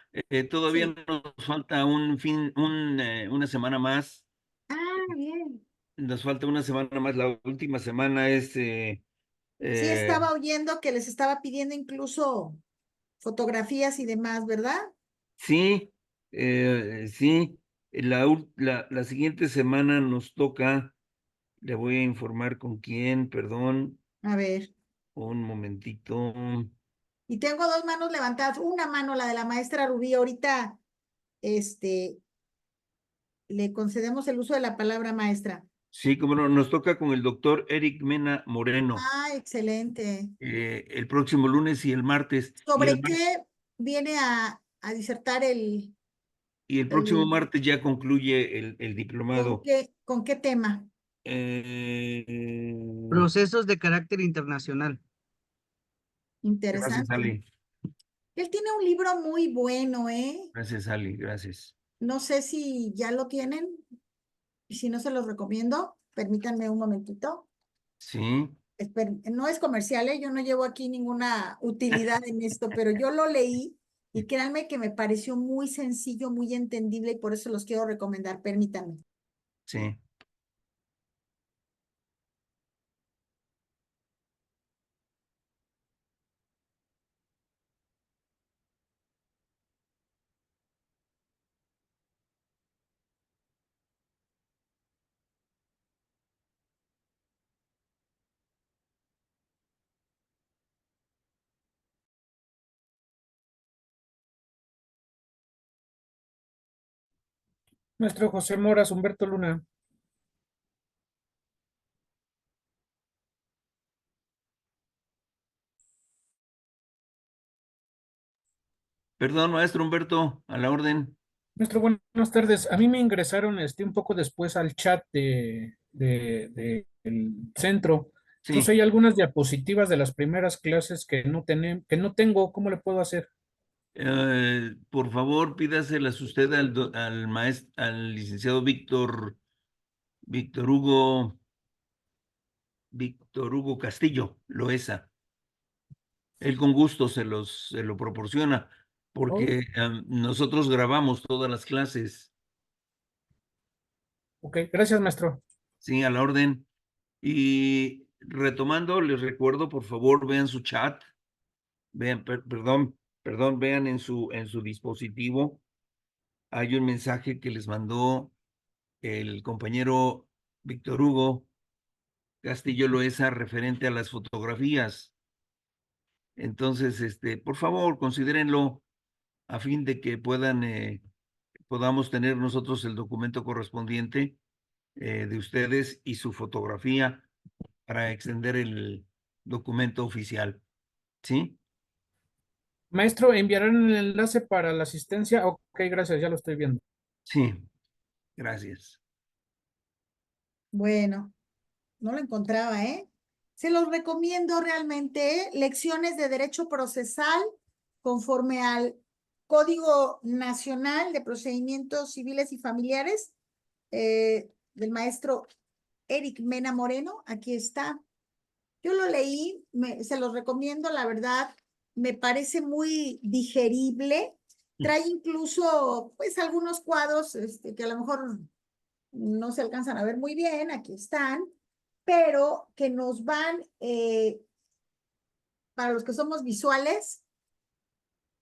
todavía Sí. nos falta una semana más. Ah, bien. Nos falta una semana más. La última semana es, Sí estaba oyendo que les estaba pidiendo incluso fotografías y demás, ¿verdad? sí, sí. La siguiente semana nos toca, le voy a informar con quién, perdón, A ver. un momentito. Y tengo 2 manos levantadas, una mano, la de la maestra Rubí. Ahorita, este, le concedemos el uso de la palabra maestra. Sí, como no, nos toca con el doctor Eric Mena Moreno, Ah, excelente. el próximo lunes y el martes. ¿Sobre qué viene a disertar Y el próximo el, martes ya concluye el diplomado. con qué tema? Eh, Procesos de carácter internacional. gracias, Interesante. Ali. Él tiene un libro muy bueno, ¿eh? Gracias, Ali, gracias. No sé si ya lo tienen, y si no se los recomiendo, permítanme un momentito. Sí, No es comercial, ¿eh? Yo no llevo aquí ninguna utilidad en esto, pero yo lo leí y créanme que me pareció muy sencillo, muy entendible y por eso los quiero recomendar. Permítanme. sí. Maestro José Moras, Humberto Luna. Perdón, maestro Humberto, a la orden. Maestro, buenas tardes. A mí me ingresaron un poco después al chat del centro. Entonces Sí, hay algunas diapositivas de las primeras clases que no tengo. ¿Cómo le puedo hacer? por favor, pídaselas usted al licenciado Víctor Hugo, Víctor Hugo Castillo Loesa. Él con gusto se lo proporciona, Oh, porque nosotros grabamos todas las clases, ok, gracias, maestro. sí, a la orden. Y retomando, les recuerdo, por favor, vean su chat, perdón, vean en su dispositivo, hay un mensaje que les mandó el compañero Víctor Hugo Castillo Loesa referente a las fotografías. Entonces, por favor, considérenlo a fin de que podamos tener nosotros el documento correspondiente de ustedes y su fotografía para extender el documento oficial. ¿Sí? Maestro, ¿enviarán el enlace para la asistencia? Ok, gracias, ya lo estoy viendo. Sí, gracias. Bueno, no lo encontraba, ¿eh? Se los recomiendo realmente, ¿eh? Lecciones de Derecho Procesal conforme al Código Nacional de Procedimientos Civiles y Familiares del maestro Eric Mena Moreno. Aquí está. Yo lo leí, se los recomiendo, la verdad, me parece muy digerible. Trae incluso, pues, algunos cuadros que a lo mejor no se alcanzan a ver muy bien, aquí están, pero que nos van, para los que somos visuales,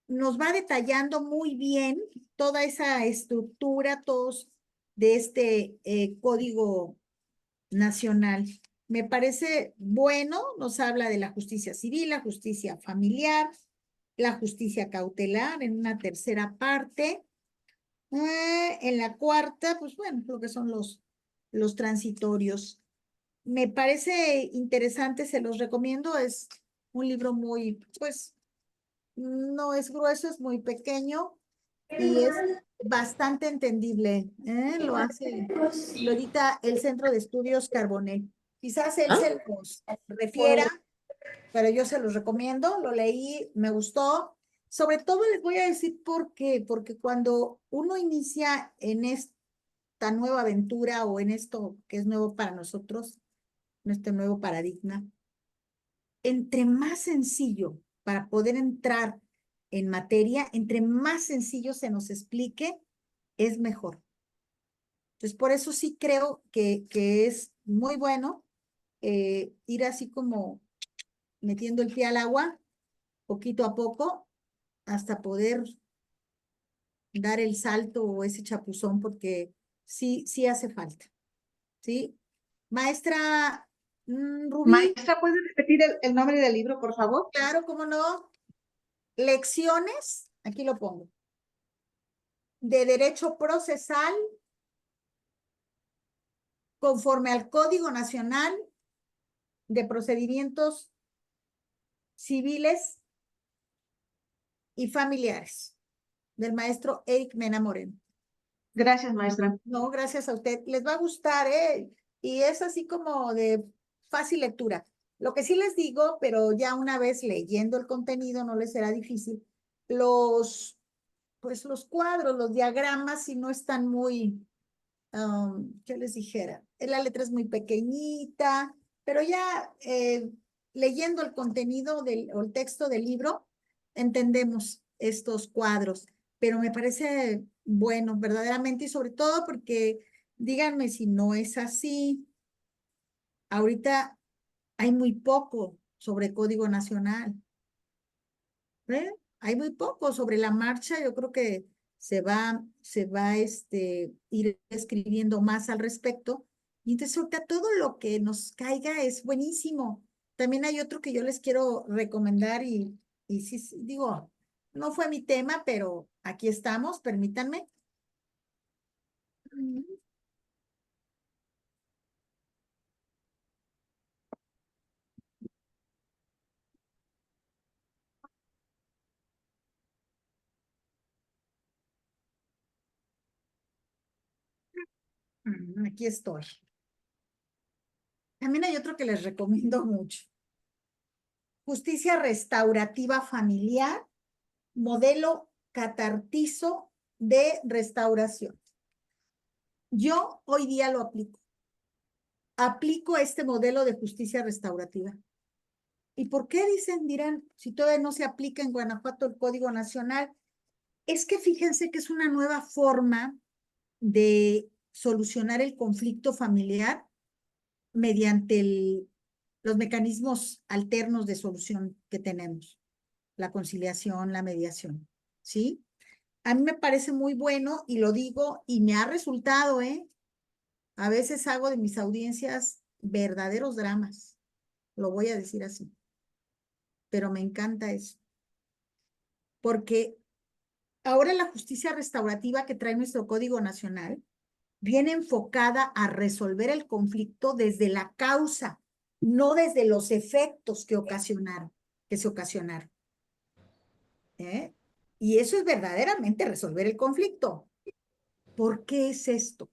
nos va detallando muy bien toda esa estructura, todos de este código nacional. Me parece bueno, nos habla de la justicia civil, la justicia familiar, la justicia cautelar en una tercera parte. En la cuarta, pues bueno, lo que son los transitorios. Me parece interesante, se los recomiendo, es un libro muy, pues, no es grueso, es muy pequeño y es bastante entendible, ¿eh? Lo hace, lo edita el Centro de Estudios Carbonell. Quizás él se los refiera, pero yo se los recomiendo, lo leí, me gustó. Sobre todo les voy a decir por qué, porque cuando uno inicia en esta nueva aventura o en esto que es nuevo para nosotros, en este nuevo paradigma, entre más sencillo para poder entrar en materia, entre más sencillo se nos explique, es mejor. Entonces, por eso sí creo que es muy bueno ir así como metiendo el pie al agua, poquito a poco, hasta poder dar el salto o ese chapuzón, porque sí hace falta, ¿sí? Maestra Rubí. Maestra, ¿puede repetir el nombre del libro, por favor? Claro, cómo no. Lecciones, aquí lo pongo, de Derecho Procesal conforme al Código Nacional de Procedimientos Civiles y Familiares, del maestro Eric Mena Moreno. Gracias, maestra. No, gracias a usted. Les va a gustar, ¿eh? Y es así como de fácil lectura. Lo que sí les digo, pero ya una vez leyendo el contenido no les será difícil, pues los cuadros, los diagramas, si no están muy, ¿qué les dijera? La letra es muy pequeñita, pero ya leyendo el contenido o el texto del libro, entendemos estos cuadros, pero me parece bueno, verdaderamente, y sobre todo porque, díganme si no es así, ahorita hay muy poco sobre Código Nacional, ¿eh? Hay muy poco sobre la marcha, yo creo que se va ir escribiendo más al respecto, y entonces ahorita todo lo que nos caiga es buenísimo. También hay otro que yo les quiero recomendar y sí, digo, no fue mi tema, pero aquí estamos, permítanme. Aquí estoy. También hay otro que les recomiendo mucho. Justicia restaurativa familiar, modelo catartizo de restauración. Yo hoy día lo aplico. Aplico este modelo de justicia restaurativa. ¿Y por qué dirán, si todavía no se aplica en Guanajuato el Código Nacional? Es que fíjense que es una nueva forma de solucionar el conflicto familiar mediante los mecanismos alternos de solución que tenemos, la conciliación, la mediación, ¿sí? A mí me parece muy bueno y lo digo y me ha resultado, ¿eh? A veces hago de mis audiencias verdaderos dramas, lo voy a decir así. pero me encanta eso. Porque ahora la justicia restaurativa que trae nuestro Código Nacional viene enfocada a resolver el conflicto desde la causa, no desde los efectos que se ocasionaron. ¿Eh? Y eso es verdaderamente resolver el conflicto. ¿Por qué es esto?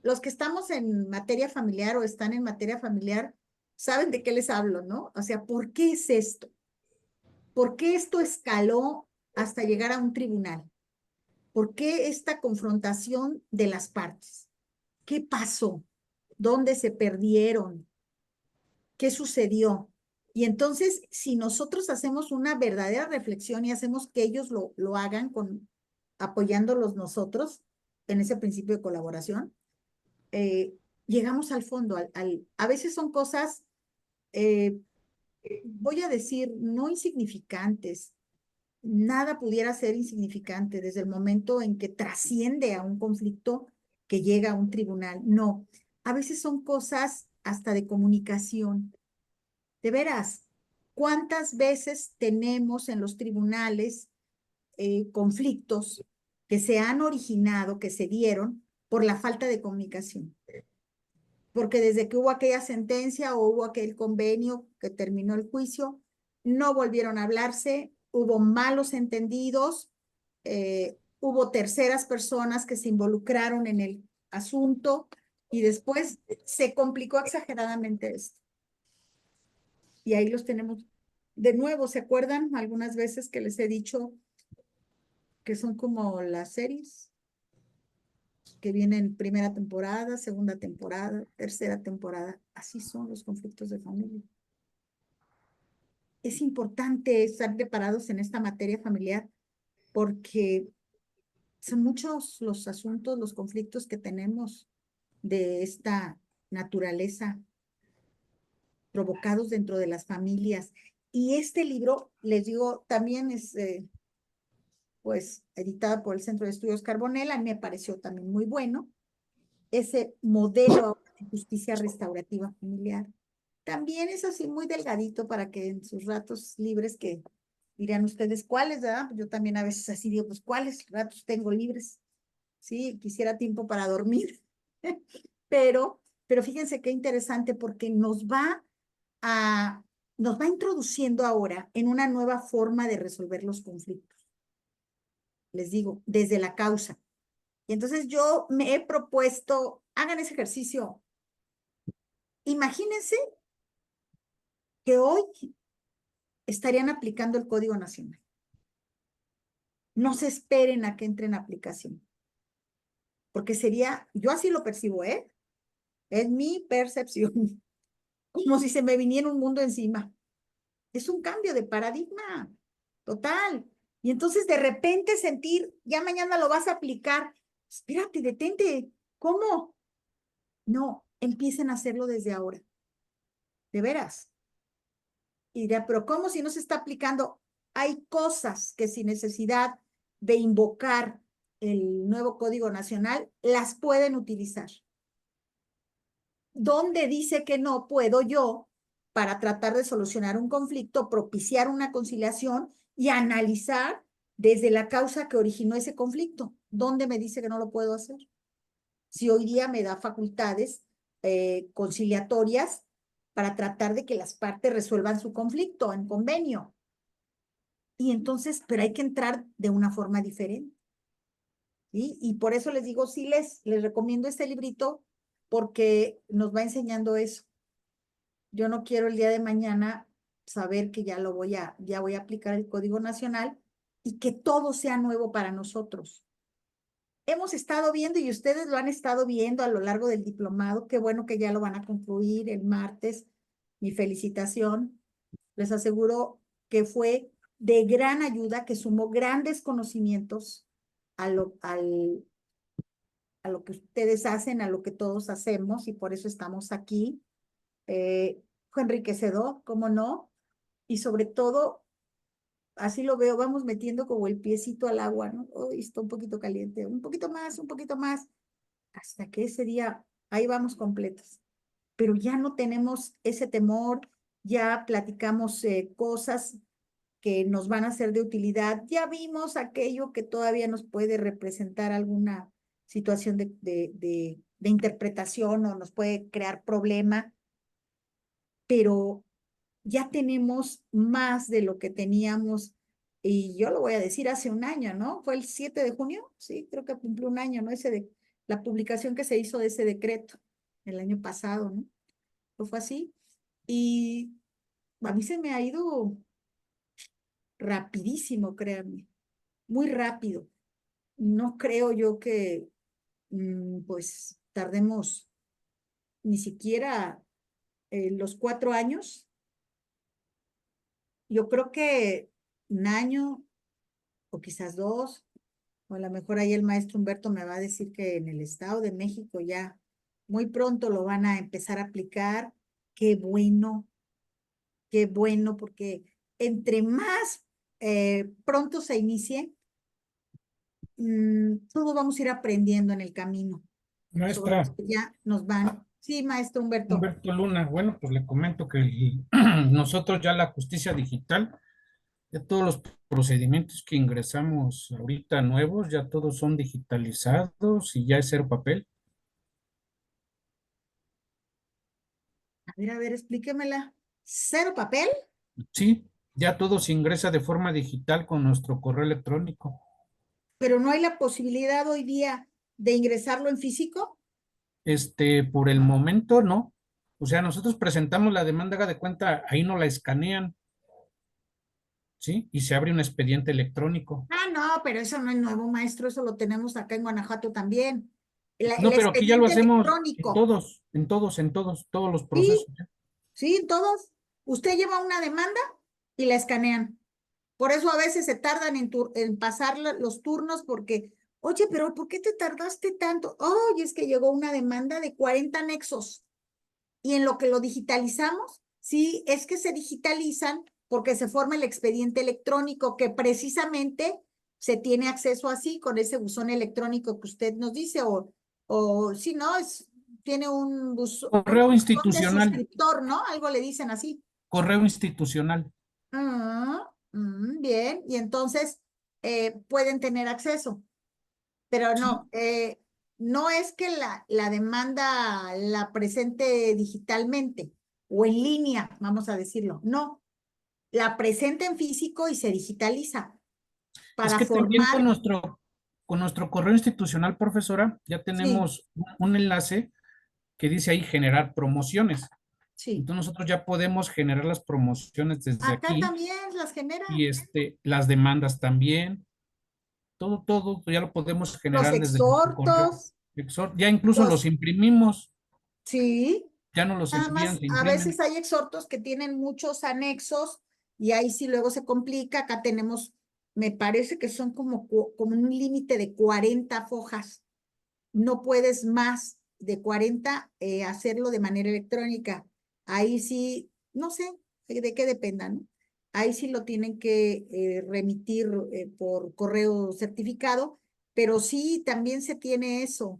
Los que estamos en materia familiar o están en materia familiar saben de qué les hablo, ¿no? O sea, ¿por qué es esto? ¿Por qué esto escaló hasta llegar a un tribunal? ¿Por qué esta confrontación de las partes? ¿Qué pasó? ¿Dónde se perdieron? ¿Qué sucedió? Y entonces, si nosotros hacemos una verdadera reflexión y hacemos que ellos lo hagan apoyándolos nosotros en ese principio de colaboración, llegamos al fondo. A veces son cosas, voy a decir, no insignificantes. Nada pudiera ser insignificante desde el momento en que trasciende a un conflicto que llega a un tribunal. No, a veces son cosas hasta de comunicación. De veras, ¿cuántas veces tenemos en los tribunales conflictos que se han originado, que se dieron por la falta de comunicación? Porque desde que hubo aquella sentencia o hubo aquel convenio que terminó el juicio, no volvieron a hablarse, hubo malos entendidos, hubo terceras personas que se involucraron en el asunto y después se complicó exageradamente esto. Y ahí los tenemos de nuevo. ¿Se acuerdan algunas veces que les he dicho que son como las series? Que vienen primera temporada, segunda temporada, tercera temporada. Así son los conflictos de familia. Es importante estar preparados en esta materia familiar porque son muchos los asuntos, los conflictos que tenemos de esta naturaleza provocados dentro de las familias. Y este libro, les digo, también es pues editado por el Centro de Estudios Carbonell. A mí me pareció también muy bueno. Ese modelo de justicia restaurativa familiar. También es así muy delgadito para que en sus ratos libres, que dirán ustedes cuáles, ¿verdad? Yo también a veces así digo, pues cuáles ratos tengo libres. Sí, quisiera tiempo para dormir. pero fíjense qué interesante porque nos va introduciendo ahora en una nueva forma de resolver los conflictos. Les digo, desde la causa. Y entonces yo me he propuesto, hagan ese ejercicio. Imagínense que hoy estarían aplicando el Código Nacional. No se esperen a que entre en aplicación. Porque sería, yo así lo percibo, ¿eh? Es mi percepción. Como si se me viniera un mundo encima. Es un cambio de paradigma. Total. Y entonces de repente sentir, ya mañana lo vas a aplicar. Espérate, detente. ¿Cómo? No, empiecen a hacerlo desde ahora. De veras. Y dirá, pero ¿cómo si no se está aplicando? Hay cosas que sin necesidad de invocar el nuevo Código Nacional, las pueden utilizar. ¿Dónde dice que no puedo yo, para tratar de solucionar un conflicto, propiciar una conciliación y analizar desde la causa que originó ese conflicto? ¿Dónde me dice que no lo puedo hacer? Si hoy día me da facultades conciliatorias para tratar de que las partes resuelvan su conflicto en convenio. Y entonces, pero hay que entrar de una forma diferente. ¿Sí? Y por eso les digo, sí les recomiendo este librito porque nos va enseñando eso. Yo no quiero el día de mañana saber que ya voy a aplicar el Código Nacional y que todo sea nuevo para nosotros. Hemos estado viendo y ustedes lo han estado viendo a lo largo del diplomado. Qué bueno que ya lo van a concluir el martes. Mi felicitación. Les aseguro que fue de gran ayuda, que sumó grandes conocimientos a lo que ustedes hacen, a lo que todos hacemos, y por eso estamos aquí. Fue enriquecedor, ¿cómo no? Y sobre todo, así lo veo, vamos metiendo como el piecito al agua, ¿no? Uy, está un poquito caliente, un poquito más, hasta que ese día, ahí vamos completos. Pero ya no tenemos ese temor, ya platicamos cosas que nos van a ser de utilidad, ya vimos aquello que todavía nos puede representar alguna situación de interpretación o nos puede crear problema, pero ya tenemos más de lo que teníamos, y yo lo voy a decir hace un año, ¿no? Fue el 7 de junio, sí, creo que cumplió un año, ¿no? La publicación que se hizo de ese decreto el año pasado, ¿no? Fue así, y a mí se me ha ido rapidísimo, créanme, muy rápido. No creo yo que, pues, tardemos ni siquiera los 4 años. Yo creo que un año o quizás 2, o a lo mejor ahí el maestro Humberto me va a decir que en el Estado de México ya muy pronto lo van a empezar a aplicar. Qué bueno, porque entre más pronto se inicie, todos vamos a ir aprendiendo en el camino. Sobre Maestra, los que ya nos van. Sí, maestro Humberto. Humberto Luna, bueno, pues le comento que nosotros ya la justicia digital, ya todos los procedimientos que ingresamos ahorita nuevos, ya todos son digitalizados y ya es cero papel. A ver, explíquemela. ¿Cero papel? Sí, ya todo se ingresa de forma digital con nuestro correo electrónico. Pero no hay la posibilidad hoy día de ingresarlo en físico. Por el momento no. O sea, nosotros presentamos la demanda, haga de cuenta, ahí no la escanean, ¿sí? Y se abre un expediente electrónico. Ah, no, pero eso no es nuevo, maestro, eso lo tenemos acá en Guanajuato también. No, El pero aquí ya lo expediente hacemos electrónico. todos los Sí, procesos. sí, todos. Usted lleva una demanda y la escanean. Por eso a veces se tardan en pasar los turnos porque, oye, pero ¿por qué te tardaste tanto? Oye, es que llegó una demanda de 40 anexos. Y en lo que lo digitalizamos, sí, es que se digitalizan porque se forma el expediente electrónico que precisamente se tiene acceso así con ese buzón electrónico que usted nos dice o si no, tiene un buzón Correo de institucional, suscriptor, ¿no? Algo le dicen así. correo institucional. Bien, y entonces pueden tener acceso, pero no, no es que la demanda la presente digitalmente o en línea, vamos a decirlo, no, la presenta en físico y se digitaliza Es para que también formar, con nuestro correo institucional, profesora, ya sí, tenemos un enlace que dice ahí generar promociones. sí. Entonces nosotros ya podemos generar las promociones desde Acá aquí también las generan. y las demandas también. Todo ya lo podemos Los generar desde nuestro correo. exhortos, Ya incluso los imprimimos, sí. ya no los Nada envían, más, se a veces imprimen. hay exhortos que tienen muchos anexos y ahí sí luego se complica. Acá tenemos, me parece que son como un límite de 40 fojas. No puedes más de 40 hacerlo de manera electrónica. Ahí sí, no sé de qué dependa, ¿no? Ahí sí lo tienen que remitir por correo certificado, pero sí también se tiene eso.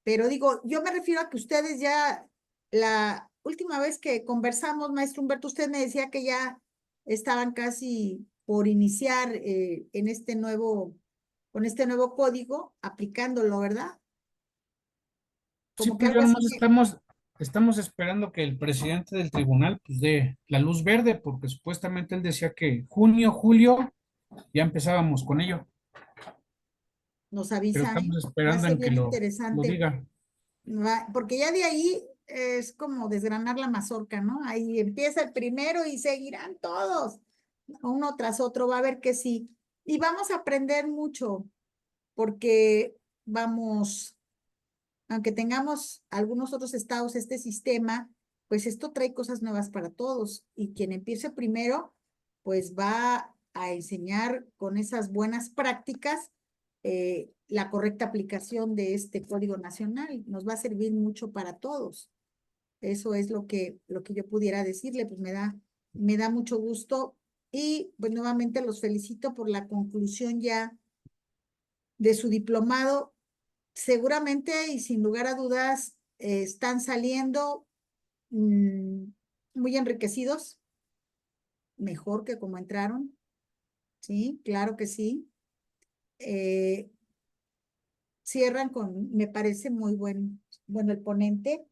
Pero digo, yo me refiero a que ustedes ya, la última vez que conversamos, maestro Humberto, usted me decía que ya estaban casi por iniciar con este nuevo código, aplicándolo, ¿verdad? Sí, Como que pues algo ya así. nomás estamos esperando que el presidente del tribunal pues dé la luz verde, porque supuestamente él decía que junio, julio, ya empezábamos con ello, Nos pero avisa, ¿eh? estamos Va a esperando ser en que bien lo interesante, diga. porque ya de ahí es como desgranar la mazorca, ¿no? Ahí empieza el primero y seguirán todos, uno tras otro, va a ver que sí. Y vamos a aprender mucho, porque vamos, aunque tengamos algunos otros estados este sistema, pues esto trae cosas nuevas para todos. Y quien empiece primero, pues va a enseñar con esas buenas prácticas la correcta aplicación de este Código Nacional. Nos va a servir mucho para todos. Eso es lo que yo pudiera decirle, pues me da mucho gusto. Y pues nuevamente los felicito por la conclusión ya de su diplomado. Seguramente y sin lugar a dudas están saliendo muy enriquecidos mejor que como entraron. Sí, claro que sí. Cierran con, me parece muy bueno el ponente,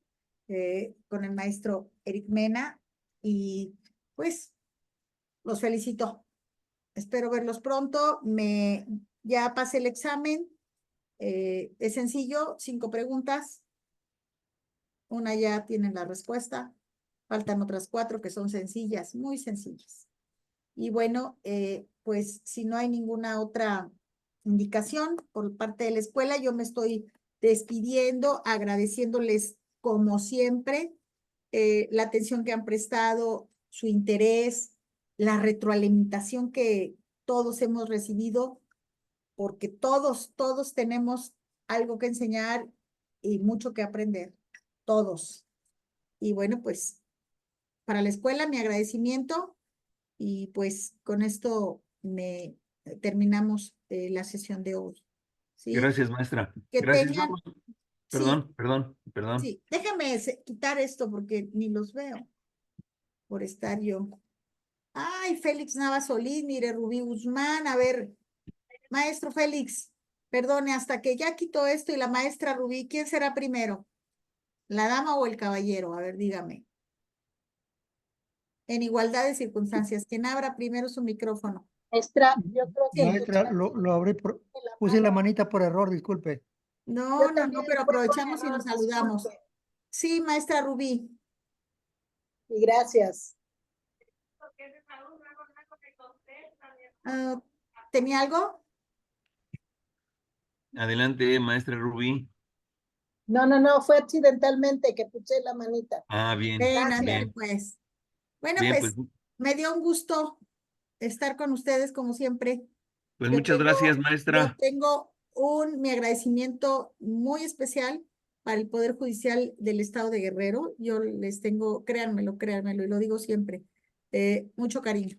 con el maestro Eric Mena, y pues los felicito. Espero verlos pronto. Ya pasé el examen. Es sencillo, 5 preguntas. Una ya tienen la respuesta. Faltan otras 4 que son sencillas, muy sencillas. Y bueno, pues si no hay ninguna otra indicación por parte de la escuela, yo me estoy despidiendo, agradeciéndoles como siempre la atención que han prestado, su interés, la retroalimentación que todos hemos recibido, porque todos tenemos algo que enseñar y mucho que aprender, todos. Y bueno, pues para la escuela mi agradecimiento. Y pues con esto terminamos la sesión de hoy. ¿Sí? Gracias, maestra. Que Gracias. tengan, Vamos. sí, Perdón. sí, déjame quitar esto porque ni los veo por estar yo. Ay, Félix Navas Solís, mire, Rubí Guzmán, a ver, maestro Félix, perdone, hasta que ya quitó esto y la maestra Rubí, ¿quién será primero? ¿La dama o el caballero? A ver, dígame. En igualdad de circunstancias, ¿quién abra primero su micrófono? Maestra, yo creo que Maestra, lo abrí, puse la manita por error, disculpe. No, pero fue por aprovechamos y error, nos saludamos. disculpe. Sí, maestra Rubí. Y gracias. ¿Tenía algo? Adelante, maestra Rubí. No, fue accidentalmente que puse la manita. Ah, bien, Ándale, bien. pues. Bueno, Bien, pues pues me dio un gusto estar con ustedes como siempre. Yo muchas gracias, Yo maestra. tengo mi agradecimiento muy especial para el Poder Judicial del Estado de Guerrero. Yo les tengo, créanmelo, y lo digo siempre, mucho cariño.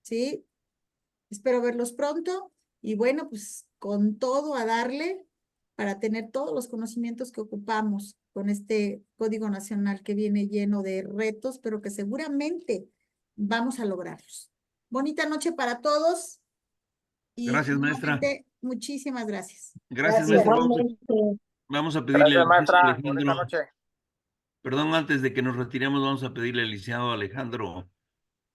¿Sí? Espero verlos pronto y bueno, pues con todo a darle para tener todos los conocimientos que ocupamos con este Código Nacional que viene lleno de retos, pero que seguramente vamos a lograrlos. Bonita noche para todos y Gracias, maestra. nuevamente, muchísimas gracias. Gracias, maestra. Vamos a pedirle Gracias, al maestra. licenciado Bonita Alejandro. noche. Perdón, antes de que nos retiremos, vamos a pedirle al licenciado Alejandro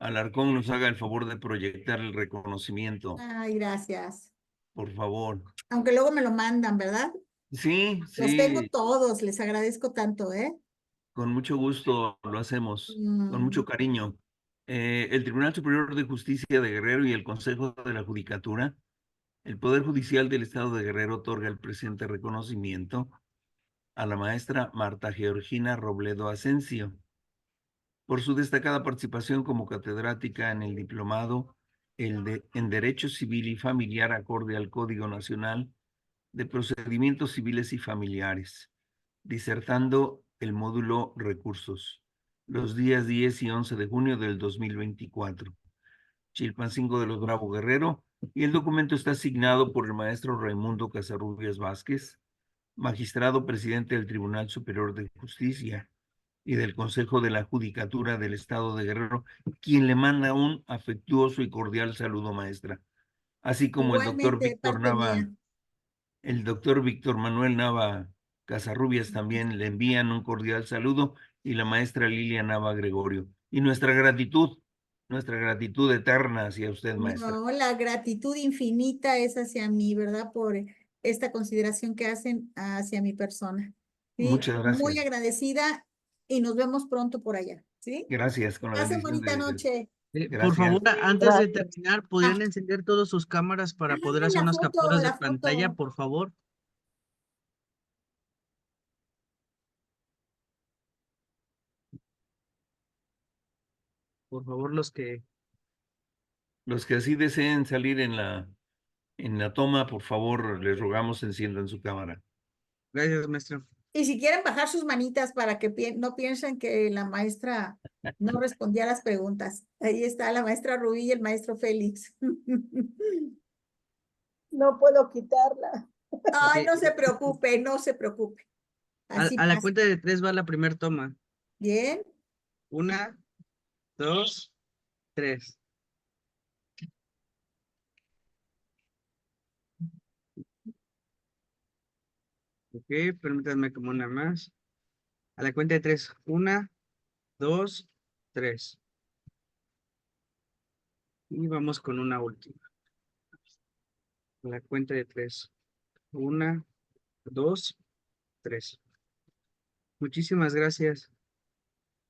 Alarcón nos haga el favor de proyectar el reconocimiento, Ay, gracias. por favor. Aunque luego me lo mandan, ¿verdad? Sí, Los tengo sí, todos, les agradezco tanto, ¿eh? con mucho gusto lo hacemos, con mucho cariño. El Tribunal Superior de Justicia de Guerrero y el Consejo de la Judicatura, el Poder Judicial del Estado de Guerrero otorga el presente reconocimiento a la maestra Marta Georgina Robledo Asensio por su destacada participación como catedrática en el diplomado en Derecho Civil y Familiar acorde al Código Nacional de Procedimientos Civiles y Familiares, disertando el módulo Recursos, los días 10 y 11 de junio del 2024. Chilpancingo de los Bravo Guerrero, y el documento está asignado por el maestro Raimundo Casarrubias Vázquez, magistrado presidente del Tribunal Superior de Justicia y del Consejo de la Judicatura del Estado de Guerrero, quien le manda un afectuoso y cordial saludo, maestra, así como Igualmente, parte mía. el doctor Víctor Manuel Nava Casarrubias también le envían un cordial saludo, y la maestra Lilia Nava Gregorio. Y nuestra gratitud eterna hacia usted, maestra. No, la gratitud infinita es hacia mí, ¿verdad? Por esta consideración que hacen hacia mi persona. ¿Sí? Muchas gracias. Muy agradecida y nos vemos pronto por allá. ¿Sí? Gracias. Con la Pasen bendición bonita noche. Por favor, antes de terminar, ¿podrían Ah. encender todas sus cámaras para poder hacer la unas foto, capturas de la pantalla, foto. por favor? Por favor, los que así deseen salir en la toma, por favor, les rogamos enciendan su cámara. Gracias, maestro. Y si quieren bajar sus manitas para que no piensen que la maestra no respondía a las preguntas. Ahí está la maestra Rubí y el maestro Félix. No puedo quitarla. Ay, no se preocupe, no se preocupe. Así A la pasa. cuenta de 3 va la primera toma. Bien. 1, 2, 3. Ok, permítanme como una más. A la cuenta de 3. 1, 2, 3. Y vamos con una última. A la cuenta de 3. 1, 2, 3. Muchísimas gracias.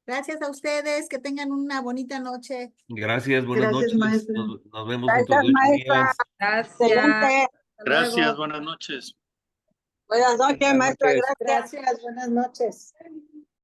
Gracias a ustedes, que tengan una bonita noche. Gracias, buenas Gracias, noches. maestra. Nos vemos Gracias, dentro de 8 maestra. días. Excelente. Gracias, buenas noches. Buenas noches, Buenas maestra. noches. Gracias. Gracias, buenas noches.